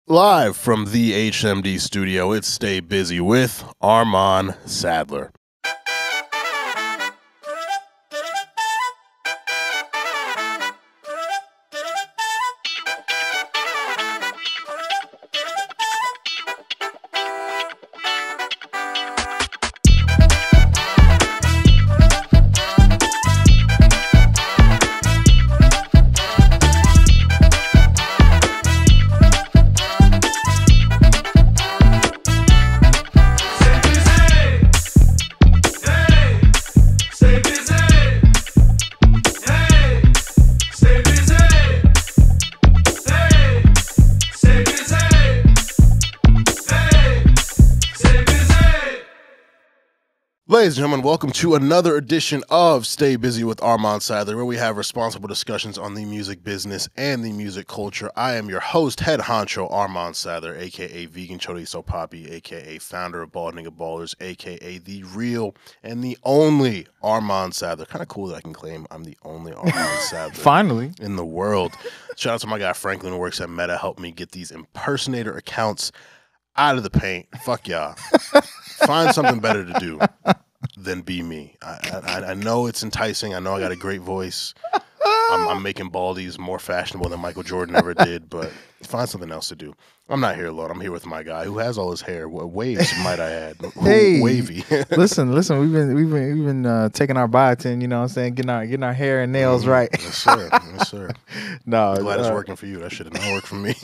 Live from the HMD studio, it's Stay Busy with Armon Sadler. Ladies and gentlemen, welcome to another edition of Stay Busy with Armon Sadler, where we have responsible discussions on the music business and the music culture. I am your host, head honcho Armon Sadler, a.k.a. Vegan Chorizo Papi, a.k.a. founder of Bald Nigga Ballers, a.k.a. the real and the only Armon Sadler. Kind of cool that I can claim I'm the only Armon Sadler finally in the world. Shout out to my guy Franklin who works at Meta, helped me get these impersonator accounts out of the paint. Fuck y'all. Find something better to do than be me. I know it's enticing. I know I got a great voice. I'm making baldies more fashionable than Michael Jordan ever did, but find something else to do. I'm not here alone. I'm here with my guy who has all his hair. Waves, might I add. Hey, wavy. listen. We've been taking our biotin. You know what I'm saying? Getting our hair and nails right. Yes, sir. Yes, sir. No, I'm glad it's working for you. That should have not worked for me.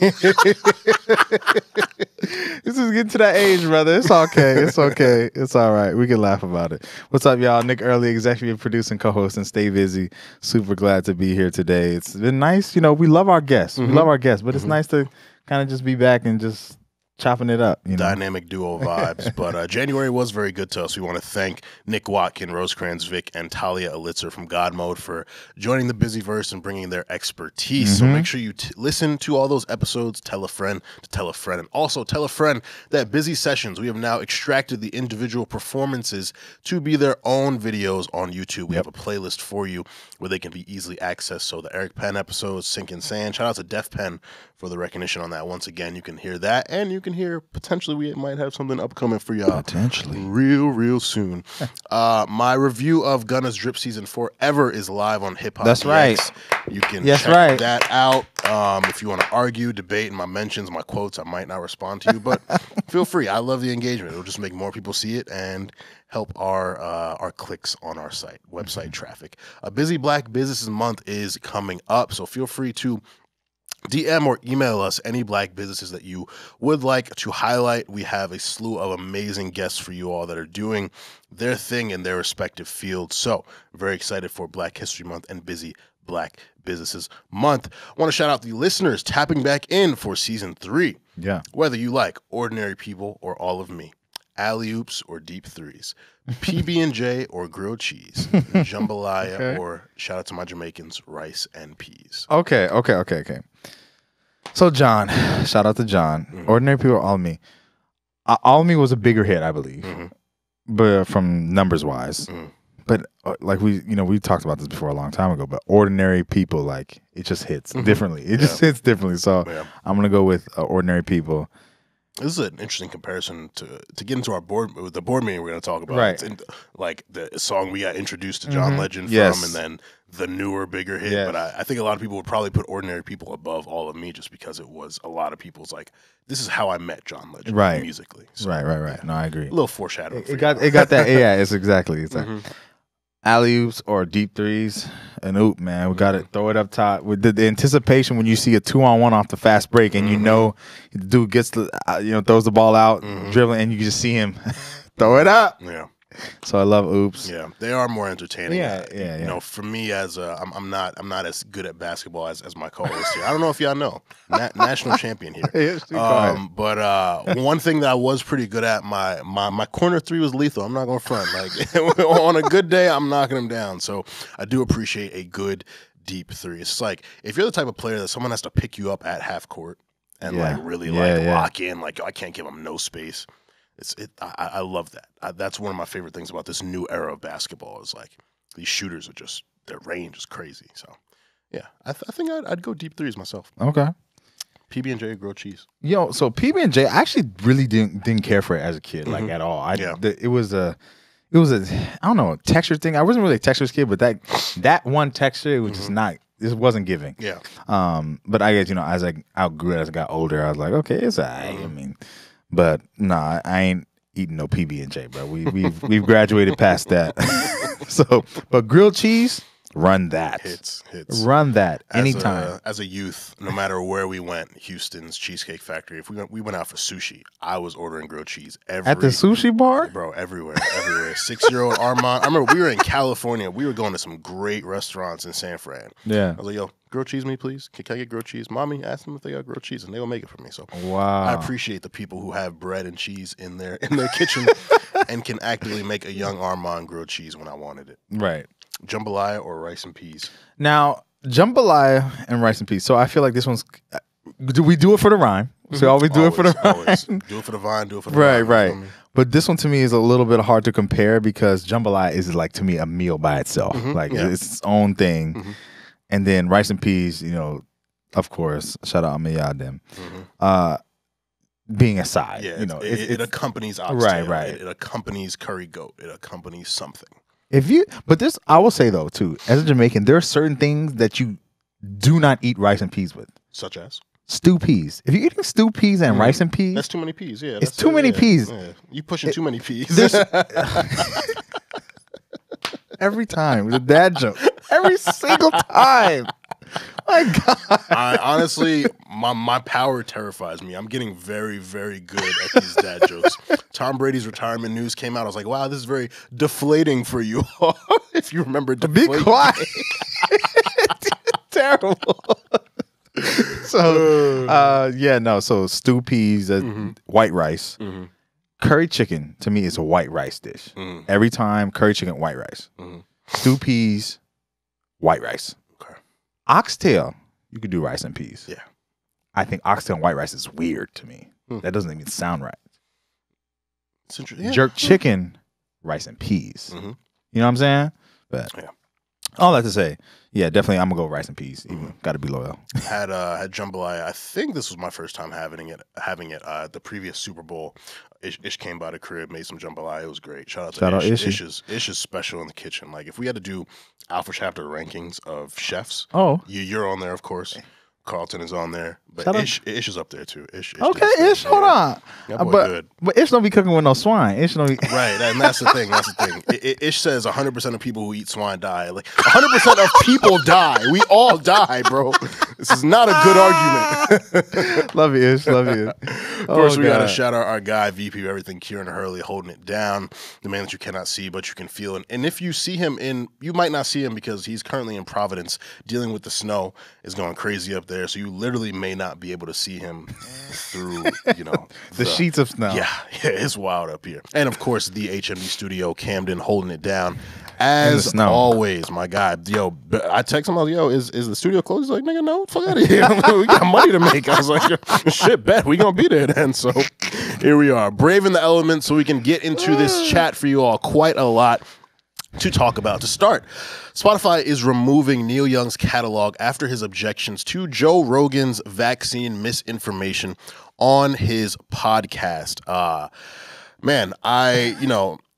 This is getting to that age, brother. It's okay. It's okay. It's all right. We can laugh about it. What's up, y'all? Nick Early, executive producing, co-host, and Stay Busy. Super glad to be here today. It's been nice. You know, we love our guests. We love our guests, but it's nice to kind of just be back and just chopping it up. You know? Dynamic duo vibes. But January was very good to us. We want to thank Nick Watkin, Rosecrans Vic, and Talia Elitzer from God Mode for joining the Busyverse and bringing their expertise. So make sure you listen to all those episodes. Tell a friend to tell a friend. And also tell a friend that Busy Sessions, we have now extracted the individual performances to be their own videos on YouTube. We have a playlist for you where they can be easily accessed. So the Eric Penn episodes, Sink and Sand. Shout out to Def Penn for the recognition on that. Once again, you can hear that, and you can hear potentially we might have something upcoming for y'all. Potentially. Real soon. My review of Gunna's Drip Season Forever is live on Hip Hop. That's right. You can check that out. If you want to argue, debate, in my mentions, my quotes, I might not respond to you, but feel free. I love the engagement. It'll just make more people see it and help our clicks on our website traffic. A Busy Black Businesses Month is coming up, so feel free to DM or email us any black businesses that you would like to highlight. We have a slew of amazing guests for you all that are doing their thing in their respective fields. So very excited for Black History Month and Busy Black Businesses Month. I want to shout out the listeners tapping back in for Season 3. Yeah. Whether you like Ordinary People or All of Me, alley-oops or deep threes, PB&J or grilled cheese, jambalaya or, shout out to my Jamaicans, rice and peas. Okay. So John, shout out to John. Ordinary People, All of Me. All of Me was a bigger hit, I believe, but from numbers wise. But like we talked about this before a long time ago. But Ordinary People, like it just hits differently. It just hits differently. So I'm gonna go with Ordinary People. This is an interesting comparison to get into our board meeting we're going to talk about. Right. It's like the song we got introduced to John Legend from, and then the newer, bigger hit. Yes. But I think a lot of people would probably put Ordinary People above All of Me just because it was a lot of people's like, this is how I met John Legend musically. So, right. Yeah. No, I agree. A little foreshadowing. It got that. Yeah, it's exactly. It's like alley-oops or deep threes. And oop, man, we got to throw it up top. With the anticipation when you see a 2-on-1 off the fast break and you know the dude gets throws the ball out, dribbling, and you can just see him throw it up. Yeah. So I love oops. Yeah, they are more entertaining. Yeah. You know, for me as I'm not as good at basketball as my co-host here. I don't know if y'all know, national champion here. But one thing that I was pretty good at, my corner three was lethal. I'm not gonna front. Like on a good day, I'm knocking them down. So I do appreciate a good deep three. It's like if you're the type of player that someone has to pick you up at half court and really lock in, like I can't give them no space. I love that. That's one of my favorite things about this new era of basketball is like these shooters are just, their range is crazy. So yeah, I think I'd go deep threes myself. Okay. PB&J or grilled cheese? Yo, so PB&J, I actually really didn't care for it as a kid, like at all. It was a I don't know, texture thing. I wasn't really a textures kid, but that one texture, it was just not. This wasn't giving. Yeah. But I guess as I outgrew it, as I got older, I was like, okay, it's alright. I mean, but nah, I ain't eating no PB&J, bro. We've graduated past that. So, but grilled cheese. Run that. Hits. Run that anytime. As a youth, no matter where we went, Houston's Cheesecake Factory, if we went out for sushi, I was ordering grilled cheese at the sushi bar? Bro, everywhere. 6-year-old Armon. I remember we were in California. We were going to some great restaurants in San Fran. Yeah. I was like, yo, grilled cheese me, please. Can I get grilled cheese? Mommy, ask them if they got grilled cheese, and they will make it for me. So wow. I appreciate the people who have bread and cheese in their kitchen and can actively make a young Armon grilled cheese when I wanted it. Right. Jambalaya or rice and peas? Now, jambalaya and rice and peas. So I feel like this one's. Do we do it for the rhyme? So always do it for the rhyme. Always. Do it for the vine. Do it for the rhyme. Right. But this one to me is a little bit hard to compare because jambalaya is like to me a meal by itself. It's its own thing. And then rice and peas, of course, shout out Amiyah them. Being a side, yeah, it accompanies oxtail. Right. It accompanies curry goat. It accompanies something. But this, I will say though, too, as a Jamaican, there are certain things that you do not eat rice and peas with. Such as? Stew peas. If you're eating stew peas and rice and peas. That's too many peas, yeah. It's too many peas. Yeah. You pushing too many peas. Every time. It's a dad joke. Every single time. My God. Honestly, my power terrifies me. I'm getting very, very good at these dad jokes. Tom Brady's retirement news came out. I was like, wow, this is very deflating for you. If you remember deflating. Be quiet. Terrible. So, so stew peas, white rice. Curry chicken, to me, is a white rice dish. Every time, curry chicken, white rice. Stew peas, white rice. Oxtail, you could do rice and peas. Yeah. I think oxtail and white rice is weird to me. That doesn't even sound right. It's interesting. Yeah. Jerk chicken, rice and peas. You know what I'm saying? But all that to say, yeah, definitely I'm gonna go rice and peas. Even gotta be loyal. Had jambalaya. I think this was my first time having it. The previous Super Bowl, Ish came by the crib, made some jambalaya. It was great. Shout out to Ish. Ish is special in the kitchen. Like if we had to do Alpha Chapter rankings of chefs, you're on there, of course. Carlton is on there, but Ish is up there too. Ish Ish, hold on. But Ish don't be cooking with no swine. Ish don't be right, and that's the thing. Ish says 100% of people who eat swine die. Like 100% of people die. We all die, bro. This is not a good argument. Love you, Ish. Love you. Of course, we gotta shout out our guy, VP of everything, Kieran Hurley, holding it down. The man that you cannot see, but you can feel. And if you see him you might not see him because he's currently in Providence dealing with the snow. Is going crazy up there, so you literally may not be able to see him through, the sheets of snow. Yeah, it's wild up here. And of course, the HMD studio, Camden, holding it down. As always, my guy. Yo, I text him, I was like, yo, is the studio closed? He's like, nigga, no, fuck out of here. We got money to make. I was like, shit, bet. We gonna be there then. So here we are, braving the elements so we can get into this chat for you all. Quite a lot to talk about. To start, Spotify is removing Neil Young's catalog after his objections to Joe Rogan's vaccine misinformation on his podcast. Man,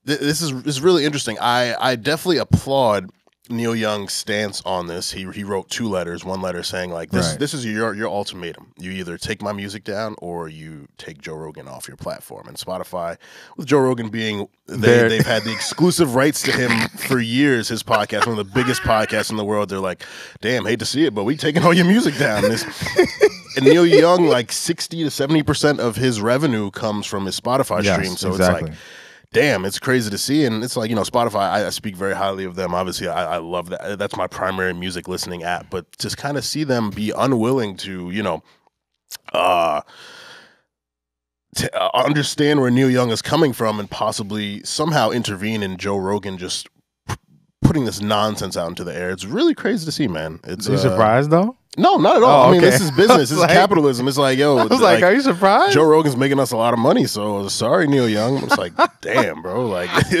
this is really interesting. I definitely applaud Neil Young's stance on this. He wrote 2 letters. One letter saying like this is your ultimatum. You either take my music down or you take Joe Rogan off your platform. And Spotify, with Joe Rogan being they've had the exclusive rights to him for years. His podcast, one of the biggest podcasts in the world. They're like, damn, hate to see it, but we taking all your music down. And Neil Young, like 60 to 70% of his revenue comes from his Spotify stream. So exactly. It's like, damn, it's crazy to see. And it's like, Spotify, I speak very highly of them. Obviously, I love that. That's my primary music listening app. But just kind of see them be unwilling to, understand where Neil Young is coming from and possibly somehow intervene in Joe Rogan just putting this nonsense out into the air. It's really crazy to see, man. Are you surprised, though? No, not at all. Oh, I mean, okay. this is business. This is capitalism. It's like, yo. I was like, are you surprised? Joe Rogan's making us a lot of money, so sorry, Neil Young. It's like, damn, bro. Like, they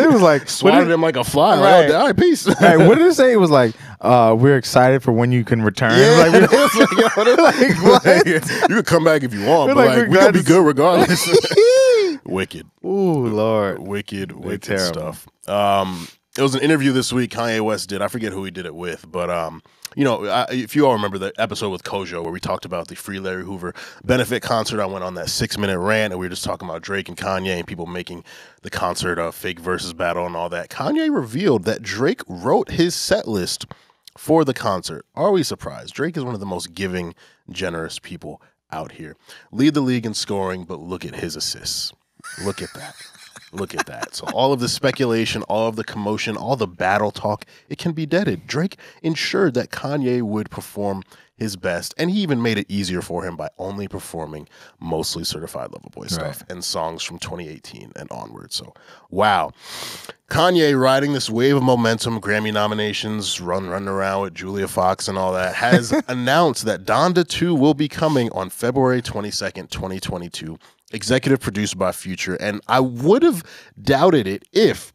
was like swatted him like a fly. Right. Like, all right, peace. Right, what did it say? It was like, we're excited for when you can return. Yeah, Like, it's like, yo, what? You can come back if you want, but like, we can be good regardless. Wicked. Ooh, Lord. Wicked terrible. stuff. It was an interview this week Kanye West did. I forget who he did it with, but you know, if you all remember the episode with Kojo where we talked about the Free Larry Hoover Benefit concert, I went on that 6-minute rant and we were just talking about Drake and Kanye and people making the concert a fake versus battle and all that. Kanye revealed that Drake wrote his set list for the concert. Are we surprised? Drake is one of the most giving, generous people out here. Lead the league in scoring, but look at his assists. Look at that. Look at that. So all of the speculation, all of the commotion, all the battle talk, it can be deaded. Drake ensured that Kanye would perform his best, and he even made it easier for him by only performing mostly Certified Lover Boy stuff and songs from 2018 and onward. So, wow. Kanye, riding this wave of momentum, Grammy nominations, running around with Julia Fox and all that, has announced that Donda 2 will be coming on February 22nd, 2022. Executive produced by Future, and I would have doubted it if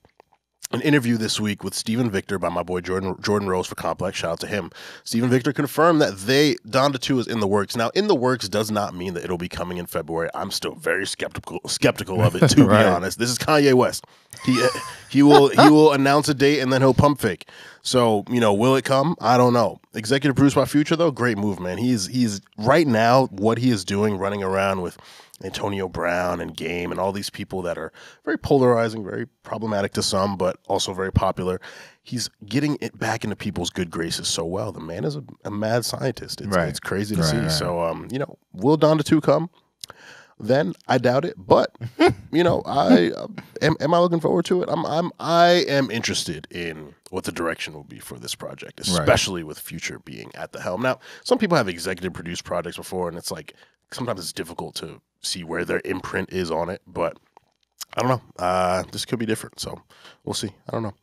an interview this week with Stephen Victor by my boy Jordan Rose for Complex, shout out to him. Stephen Victor confirmed that Donda 2 is in the works. Now, in the works does not mean that it'll be coming in February. I'm still very skeptical of it, to be honest. This is Kanye West. He will announce a date and then he'll pump fake. So, you know, will it come? I don't know. Executive produced by Future, though, great move, man. He's right now, what he is doing, running around with Antonio Brown and Game and all these people that are very polarizing, very problematic to some, but also very popular. He's getting it back into people's good graces so well. The man is a mad scientist. It's crazy to see. Right. So, you know, will Donda 2 come? Then I doubt it, but you know, am I looking forward to it? I am interested in what the direction will be for this project, especially with Future being at the helm. Now, some people have executive produced projects before, and it's like sometimes it's difficult to see where their imprint is on it, but I don't know. This could be different, so we'll see. I don't know.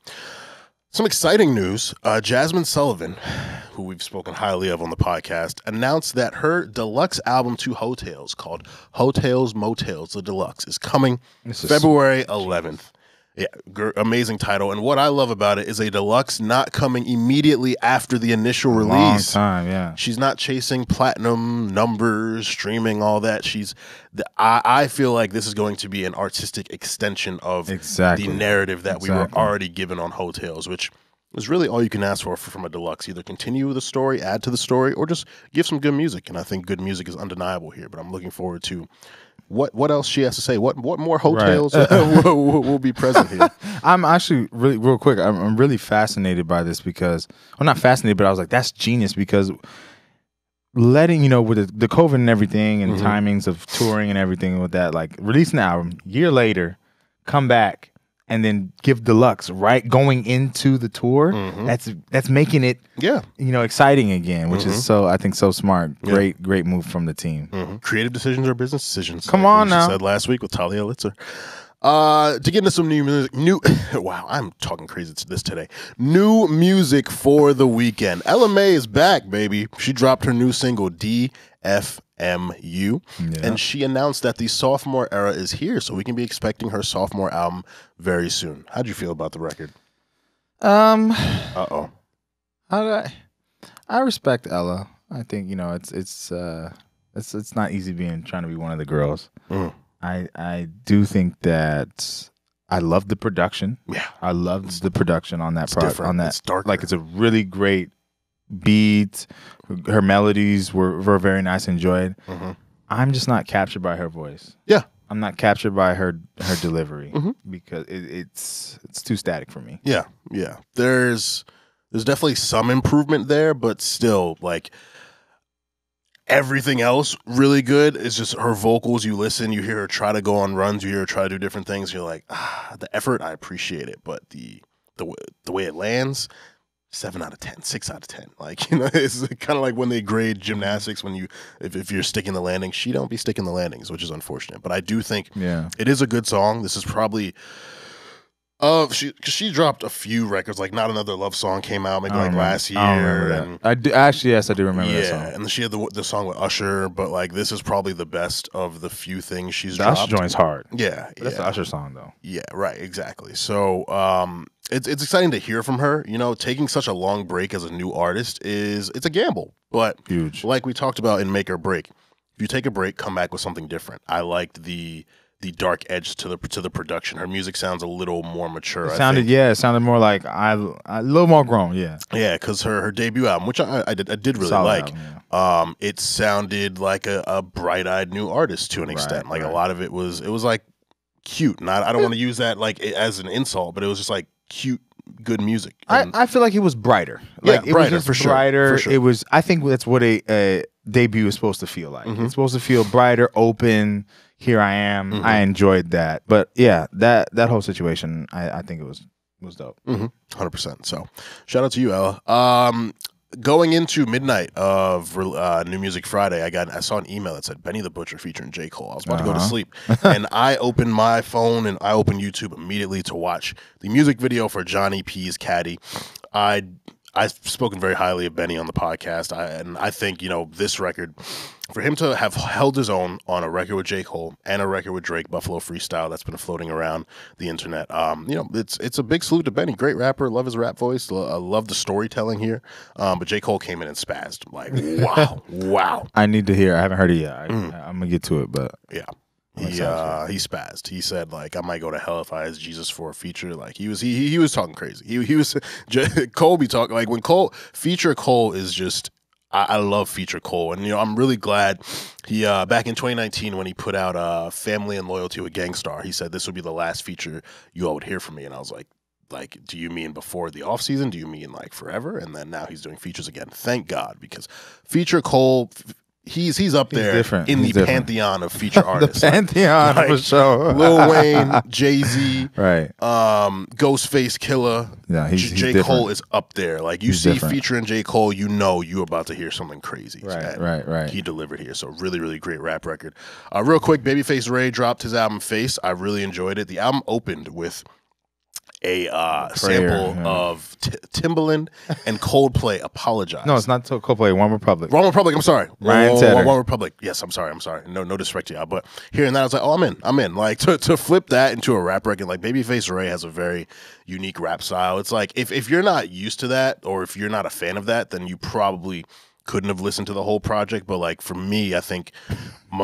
Some exciting news. Jazmine Sullivan, who we've spoken highly of on the podcast, announced that her deluxe album to Heaux Tales, called Heaux Tales Motels, the Deluxe, is coming February 11th. Yeah, amazing title. And what I love about it is a deluxe not coming immediately after the initial release. Long time, yeah. She's not chasing platinum numbers, streaming, all that. I feel like this is going to be an artistic extension of the narrative that we were already given on Heaux Tales, which is really all you can ask for from a deluxe. Either continue the story, add to the story, or just give some good music. And I think good music is undeniable here. But I'm looking forward to what else she has to say. What more Heaux Tales will be present here? I'm actually really real quick. I'm really fascinated by this because I'm not fascinated, but I was like, that's genius because letting with the COVID and everything and timings of touring and everything with that, like releasing an album year later, come back and then give deluxe right going into the tour. That's making it exciting again, which is I think so smart. Great move from the team. Creative decisions are business decisions. Come on now. Said last week with Talia Litzer. To get into some new music, wow, I'm talking crazy to this today. New music for the weekend. Ella Mai is back, baby. She dropped her new single DFMU, and she announced that the sophomore era is here, so we can be expecting her sophomore album very soon. How'd you feel about the record? I respect Ella. I think it's not easy trying to be one of the girls. I do think that I love the production. Yeah, I loved the production on that project. On that, it's darker. Like it's a really great beat. Her melodies were very nice. Enjoyed. I'm just not captured by her voice. Yeah, I'm not captured by her delivery because it's too static for me. Yeah. There's definitely some improvement there, but still like. Everything else really good. It's just her vocals. You listen, you hear her try to go on runs, you hear her try to do different things. You're like, the effort, I appreciate it, but the way it lands, 7 out of 10, 6 out of 10. Like it's kind of like when they grade gymnastics. When if you're sticking the landing, she don't be sticking the landings, which is unfortunate. But I do think it is a good song. This is probably She dropped a few records, like Not Another Love Song came out maybe like last year. I don't remember that. I do, actually, yes, I do remember that song. Yeah, and she had the song with Usher, but like this is probably the best of the few things she's the dropped. Usher joint's hard. Yeah, that's the Usher song though. Yeah, right, exactly. So it's exciting to hear from her. You know, taking such a long break as a new artist it's a gamble, but huge. Like we talked about in Make or Break, if you take a break, come back with something different. I liked the dark edge to the production. Her music sounds a little more mature. It sounded more like a little more grown. Yeah, because her debut album, which I did really solid like, album, it sounded like a bright-eyed new artist to an extent. Like a lot of it was like cute. I don't want to use that like as an insult, but it was just like cute, good music. I feel like it was brighter. Like it brighter, was just for sure, brighter. for sure. It was. I think that's what a debut is supposed to feel like. It's supposed to feel brighter, open. Here I am. I enjoyed that, but yeah, that whole situation, I think it was dope. 100%. So, shout out to you, Ella. Going into midnight of New Music Friday, I saw an email that said Benny the Butcher featuring J. Cole. I was about to go to sleep, and I opened my phone and I opened YouTube immediately to watch the music video for Johnny P's Caddy. I've spoken very highly of Benny on the podcast, and I think, you know, this record, for him to have held his own on a record with J. Cole and a record with Drake, Buffalo Freestyle, that's been floating around the internet. You know, it's a big salute to Benny. Great rapper, love his rap voice, I love the storytelling here. But J. Cole came in and spazzed. Like, wow. I need to hear. I haven't heard it yet. I'm gonna get to it, but yeah. He spazzed. He said like, I might go to hell if I ask Jesus for a feature. Like he was talking crazy. He was Cole be talking like when feature Cole is just. I love feature Cole, and you know I'm really glad he back in 2019 when he put out Family and Loyalty with Gangstar, he said this would be the last feature you all would hear from me, and I was like, do you mean before the off season? Do you mean like forever? And then now he's doing features again. Thank God, because feature Cole. He's up there in the pantheon of feature artists. The pantheon for sure. Lil Wayne, Jay-Z, right? Ghostface Killer. Yeah, J. Cole is up there. Like you see featuring J. Cole, you know you're about to hear something crazy. Right. He delivered here. So really, really great rap record. Real quick, Babyface Ray dropped his album Face. I really enjoyed it. The album opened with a sample of Timbaland and Coldplay Apologize. No, it's not Coldplay. One Republic. Wrong Republic. I'm sorry. Ryan Tedder. One Republic. Yes, I'm sorry. No disrespect to y'all, but hearing that, I was like, oh, I'm in. Like to flip that into a rap record. Like Babyface Ray has a very unique rap style. It's like if you're not used to that, or if you're not a fan of that, then you probably couldn't have listened to the whole project. But like for me, I think I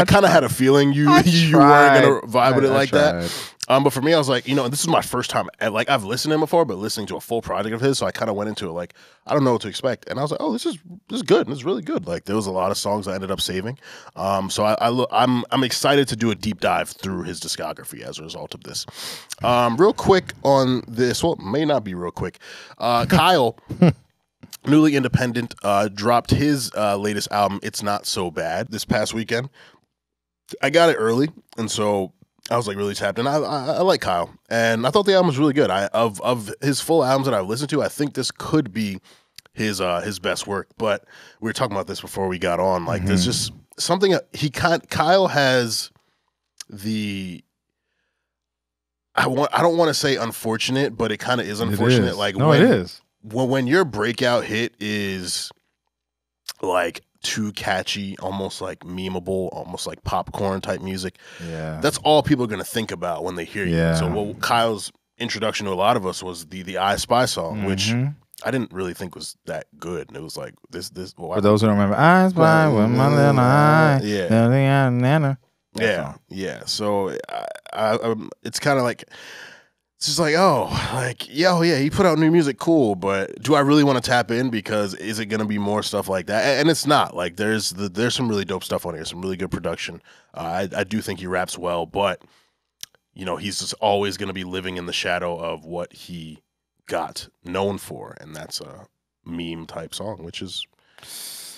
kind of had a feeling you weren't gonna vibe with it like that. But for me, I was like, this is my first time. Like I've listened to him before, but listening to a full project of his, so I kind of went into it like I don't know what to expect, and I was like, oh, this is good. This is really good. Like there was a lot of songs I ended up saving. So I'm excited to do a deep dive through his discography as a result of this. Real quick on this, well, it may not be real quick. Kyle. Newly independent, dropped his latest album, It's Not So Bad, this past weekend. I got it early, and so I was like really tapped in. I like Kyle, and I thought the album was really good. Of his full albums that I've listened to, I think this could be his best work. But we were talking about this before we got on. Like there's just something Kyle has the. I don't want to say unfortunate, but it kind of is unfortunate. It is. Like it is. When your breakout hit is like too catchy, almost like memeable, almost like popcorn type music, that's all people are going to think about when they hear you. So Kyle's introduction to a lot of us was the I Spy song, which I didn't really think was that good. And it was like this. Well, for those who don't remember, I Spy with my little eye. Yeah. So it's kind of like. It's just like, he put out new music, cool, but do I really want to tap in? Because is it going to be more stuff like that? And it's not. Like there's some really dope stuff on here, some really good production. I do think he raps well, but he's just always going to be living in the shadow of what he got known for, and that's a meme type song, which is.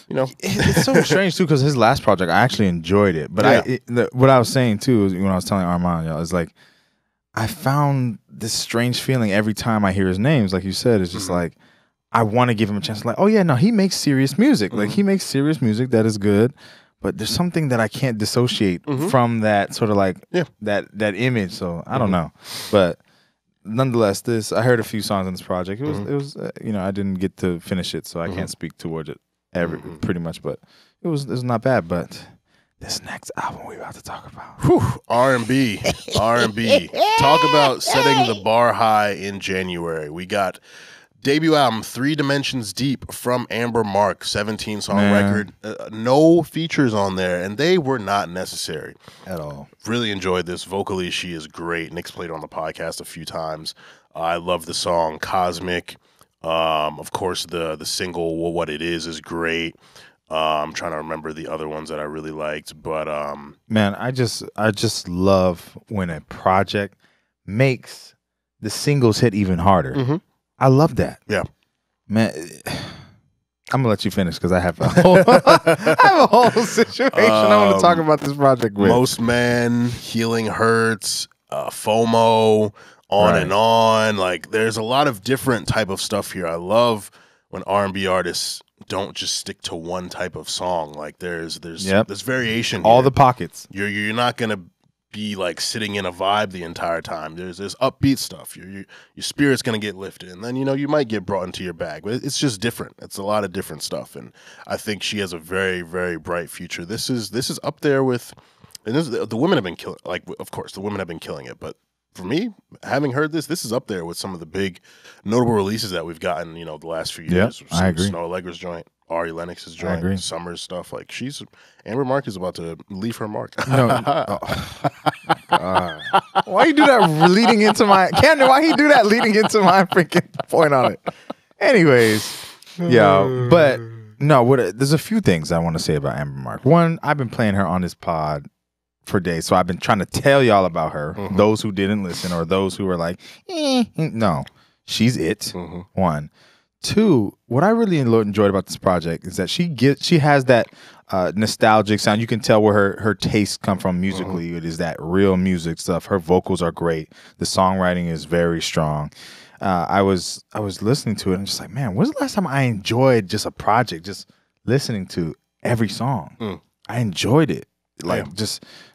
It's so strange too, because his last project, I actually enjoyed it, but what I was saying too is when I was telling Armon, is like. I found this strange feeling every time I hear his names. Like you said, it's just like, I want to give him a chance. Like, oh yeah, no, he makes serious music. Like he makes serious music that is good. but there's something that I can't dissociate from that sort of like that image. So I don't know, but nonetheless, I heard a few songs on this project. It was you know, I didn't get to finish it, so I can't speak towards it pretty much, but it was not bad. But this next album we're about to talk about, R&B. Talk about setting the bar high in January. We got debut album 3 Dimensions Deep from Amber Mark, 17-song record. No features on there, and they were not necessary at all. Really enjoyed this. Vocally, she is great. Nick's played on the podcast a few times. I love the song Cosmic. Of course, the single What It Is great. I'm trying to remember the other ones that I really liked, but man, I just love when a project makes the singles hit even harder. I love that. Yeah, man. I'm gonna let you finish because I have a whole situation I want to talk about this project with. Most Men, Healing Hurts, FOMO, on and on. Like, there's a lot of different type of stuff here. I love when R&B artists don't just stick to one type of song. Like, there's variation. All the pockets. You're not gonna be like sitting in a vibe the entire time. There's upbeat stuff. Your spirit's gonna get lifted, and then you might get brought into your bag. But it's just different. It's a lot of different stuff, and I think she has a very, very bright future. This is up there with, and the women have been killing. Like, of course, the women have been killing it, but for me, having heard this is up there with some of the big notable releases that we've gotten, the last few years. I agree. Snow Allegra's joint, Ari Lennox's joint, Summer's stuff. Like, Amber Mark is about to leave her mark. No. Why you do that leading into my Camden? Why he do that leading into my freaking point on it? Anyways, yeah, but no. There's a few things I want to say about Amber Mark. One, I've been playing her on this pod for days, so I've been trying to tell y'all about her. Those who didn't listen, or those who were like, no, she's it. One. Two, what I really enjoyed about this project is that she has that nostalgic sound. You can tell where her tastes come from musically. It is that real music stuff. Her vocals are great. The songwriting is very strong. I was listening to it and just like, man, when's the last time I enjoyed just a project, just listening to every song? I enjoyed it. Like,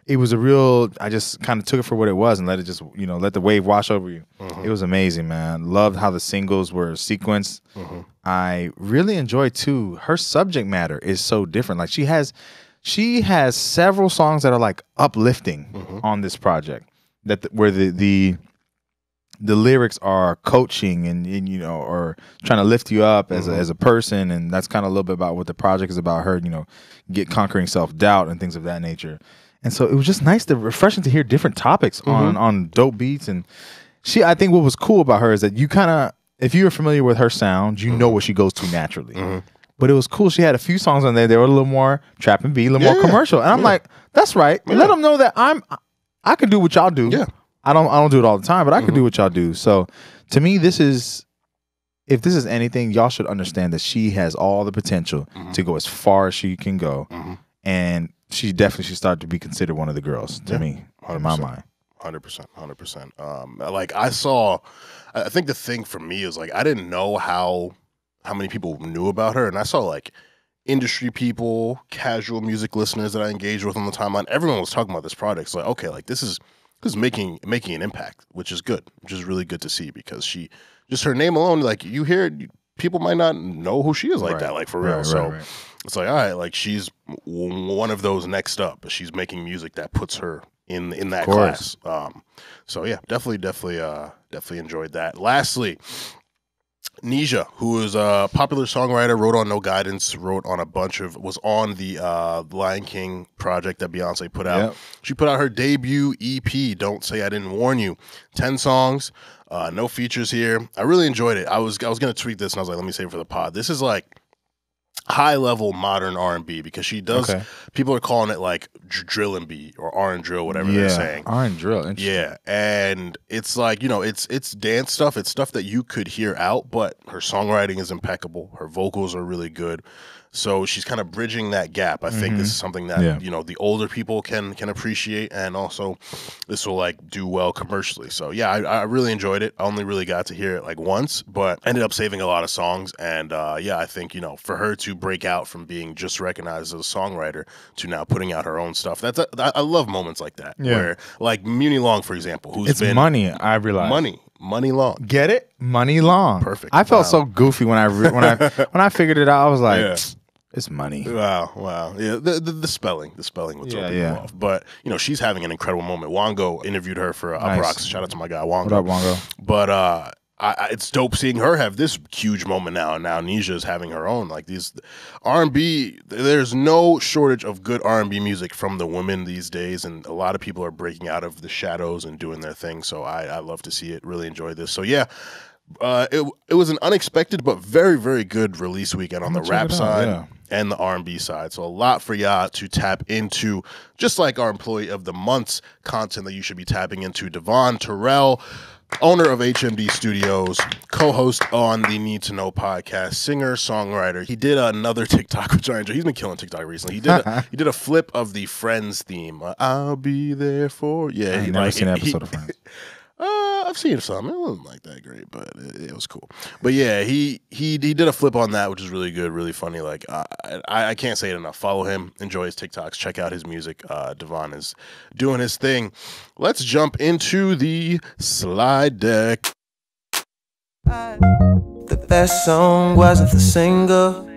it was I just kind of took it for what it was and let it just, let the wave wash over you. It was amazing, man. Loved how the singles were sequenced. I really enjoyed, too, her subject matter is so different. Like, she has several songs that are like uplifting on this project, where the lyrics are coaching and or trying to lift you up as a person, and that's kind of a little bit about what the project is about. Her, conquering self-doubt and things of that nature. And so it was just refreshing to hear different topics on dope beats. And I think what was cool about her is that you kind of, if you're familiar with her sound, you know what she goes to naturally. But it was cool. She had a few songs on there. They were a little more trap and beat, a little more commercial. And I'm like, that's right. Let them know that I can do what y'all do. Yeah. I don't do it all the time, but I can do what y'all do. So to me, if this is anything, y'all should understand that she has all the potential to go as far as she can go. And she definitely should start to be considered one of the girls to me, in my mind. 100%. Like, I think the thing for me is, like, I didn't know how many people knew about her. And I saw, like, industry people, casual music listeners that I engaged with on the timeline. Everyone was talking about this product. It's like, okay, like, this is making an impact, which is good, which is really good to see, because just her name alone, like, you hear it, people might not know who she is like that, like, for real. So it's like, all right, like, she's one of those next up, but she's making music that puts her in that class. So yeah, definitely enjoyed that. Lastly, Nija, who is a popular songwriter, wrote on No Guidance, was on the Lion King project that Beyonce put out. She put out her debut EP, Don't Say I Didn't Warn You. 10 songs, no features here. I really enjoyed it. I was going to tweet this, and I was like, let me save it for the pod. This is like high-level modern R&B, because she does, people are calling it like drill and B, or R and drill, whatever they're saying. R and drill, interesting. Yeah, and it's like, it's dance stuff. It's stuff that you could hear out, but her songwriting is impeccable. Her vocals are really good. So she's kind of bridging that gap. I think this is something that you know, the older people can appreciate, and also this will like do well commercially. So yeah, I really enjoyed it. I only really got to hear it like once, but ended up saving a lot of songs. And yeah, I think, you know, for her to break out from being just recognized as a songwriter to now putting out her own stuff, I love moments like that. Where like Muni Long, for example, who's been money. I realized money long. Get it? Money long. Perfect. I felt so goofy when I figured it out. I was like, it's money. Wow. Yeah, the spelling will throw people off. But you know, she's having an incredible moment. Wongo interviewed her for Up Rocks. Shout out to my guy Wongo. What up, Wongo? But it's dope seeing her have this huge moment now. And now Nija is having her own. Like these R&B, there's no shortage of good R&B music from the women these days, and a lot of people are breaking out of the shadows and doing their thing. So I love to see it. Really enjoy this. So yeah. It was an unexpected but very, very good release weekend on the rap side and the R&B side. So a lot for y'all to tap into, just like our Employee of the Month's content that you should be tapping into. Devvon Terrell, owner of HMD Studios, co-host on the Need to Know podcast, singer, songwriter. He did another TikTok, which I enjoy. He's been killing TikTok recently. He did a flip of the Friends theme. I'll be there for you. Yeah, I've never seen an episode of Friends. I've seen some. It wasn't like that great, but it was cool. But yeah, he did a flip on that, which is really good, really funny. Like I can't say it enough. Follow him, enjoy his TikToks, check out his music. Devvon is doing his thing. Let's jump into the slide deck. The best song wasn't the single,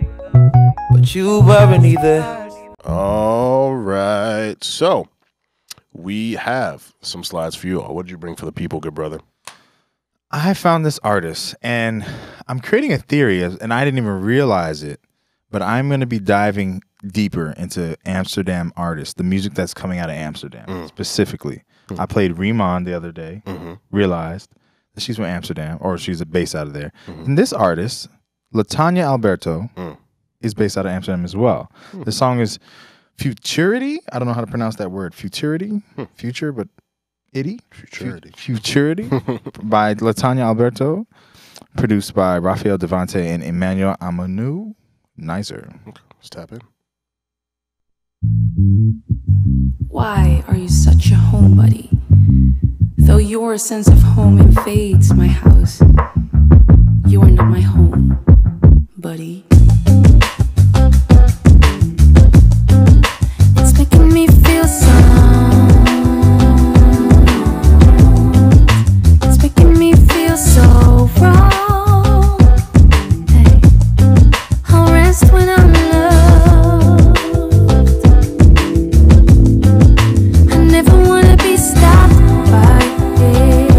but you weren't either. All right, so we have some slides for you all. What did you bring for the people, good brother? I found this artist, and I'm creating a theory, and I didn't even realize it, but I'm going to be diving deeper into Amsterdam artists, the music that's coming out of Amsterdam, specifically. I played Armon the other day, realized that she's from Amsterdam, or she's based out of there. And this artist, Latanya Alberto, is based out of Amsterdam as well. The song is Futurity. I don't know how to pronounce that word. Futurity? Future, but itty? Futurity. By Latanya Alberto. Produced by Raphael Devante and Emmanuel Amanu. Nicer. Okay, let's tap in. Why are you such a homebody? Though your sense of home invades my house, you are not my home, buddy. Making me feel sound. It's making me feel so wrong. Hey, I'll rest when I'm loved. I never wanna be stopped by it.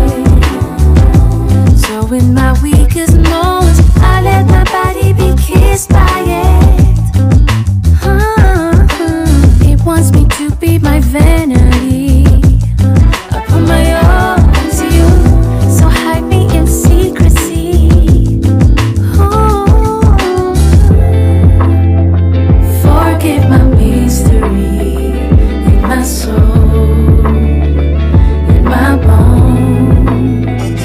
So in my weakest moments, I let my body be kissed by it. Wants me to be my vanity. I put my all into you, so hide me in secrecy. Oh, forgive my mystery in my soul, in my bones,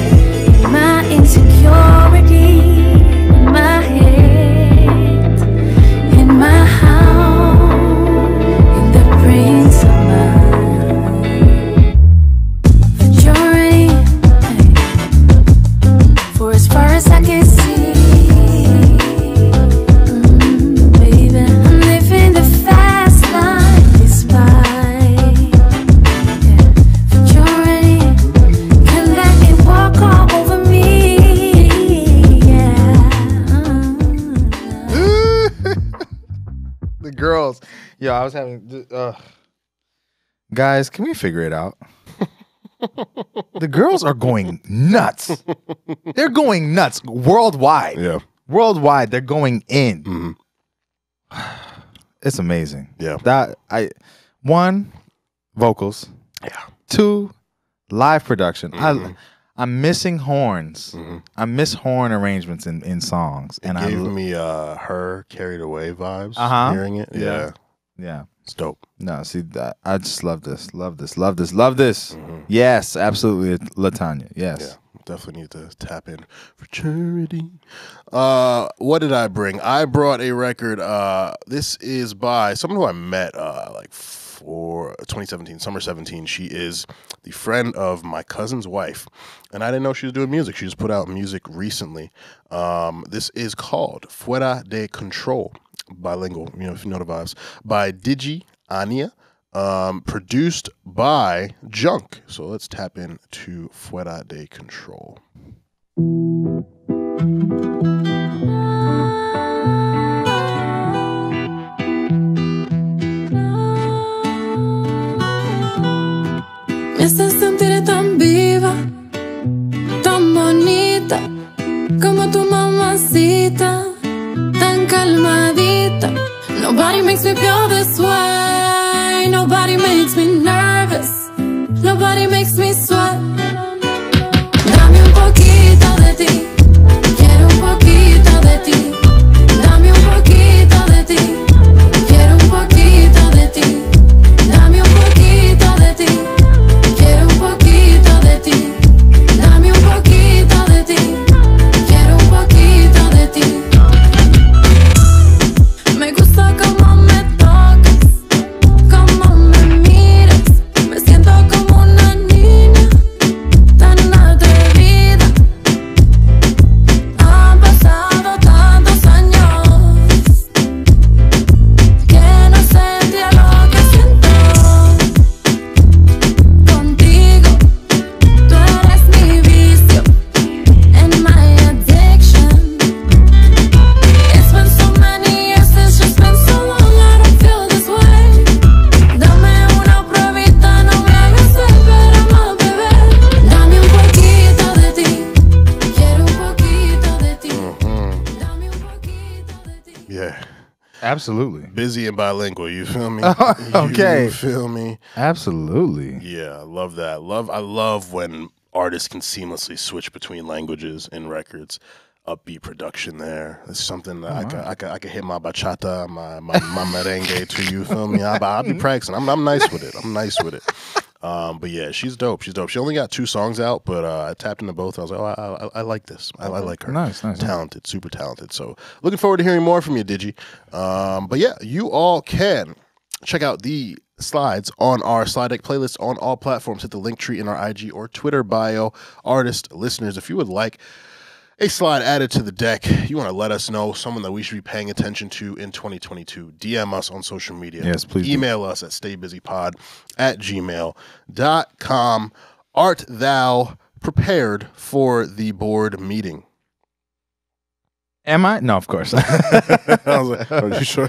in my insecurity, in my head, in my house. Yo, I was having... guys, can we figure it out? The girls are going nuts. They're going nuts worldwide. Yeah. Worldwide, they're going in. It's amazing. Yeah. One, vocals. Yeah. Two, live production. I'm missing horns. I miss horn arrangements in songs. It gave me Her Carried Away vibes. Hearing it. Yeah. It's dope. No, see that I just love this. Love this. Yes, absolutely, Latanya. Yes. Yeah. definitely need to tap in. Futurity. What did I bring? I brought a record. This is by someone who I met for 2017, summer 17. She is the friend of my cousin's wife, and I didn't know she was doing music. She just put out music recently. This is called Fuera de Control, bilingual, if you know the vibes, by Digiannia, produced by Junk. So let's tap into Fuera de Control. Me haces sentir tan viva, tan bonita, como tu mamacita, tan calmadita. Nobody makes me feel this way. Nobody makes me nervous. Nobody makes me sweat. Dame un poquito de ti. Quiero un poquito de ti. Dame un poquito de ti. Quiero un poquito de ti. Dame un poquito de ti. Quiero un poquito de ti. Dame un poquito de ti. Quiero un poquito de ti. Me gusta como me tocas, como me miras. Me siento como una niña tan atrevida. Han pasado tantos años que no sentía lo que siento contigo. Tú eres mi vicio and my addiction. It's been so many years, it's just been so long, I don't feel this way. Dame una probita, no me hagas esperar más, bebé. Dame un poquito de ti, quiero un poquito de ti. Dame un poquito de ti. Yeah. Absolutely. Busy and bilingual, you feel me? Okay. You feel me? Absolutely. Yeah, I love that. I love when artists can seamlessly switch between languages in records. Upbeat production there. It's something that I could hit my bachata, my merengue to, you feel me? I'll be practicing. I'm nice with it. But yeah, she's dope. She only got 2 songs out, but I tapped into both. I was like, oh, I like this. I like her. Nice. Talented, super talented. So looking forward to hearing more from you, Digi. But yeah, you all can check out the slides on our Slide Deck playlist on all platforms. Hit the link tree in our IG or Twitter bio. Artist, listeners, if you would like a slide added to the deck, you want to let us know someone that we should be paying attention to in 2022, DM us on social media. Yes, please. Email us at staybusypod@gmail.com. Art thou prepared for the board meeting? Am I? No, of course. I was like, are you sure?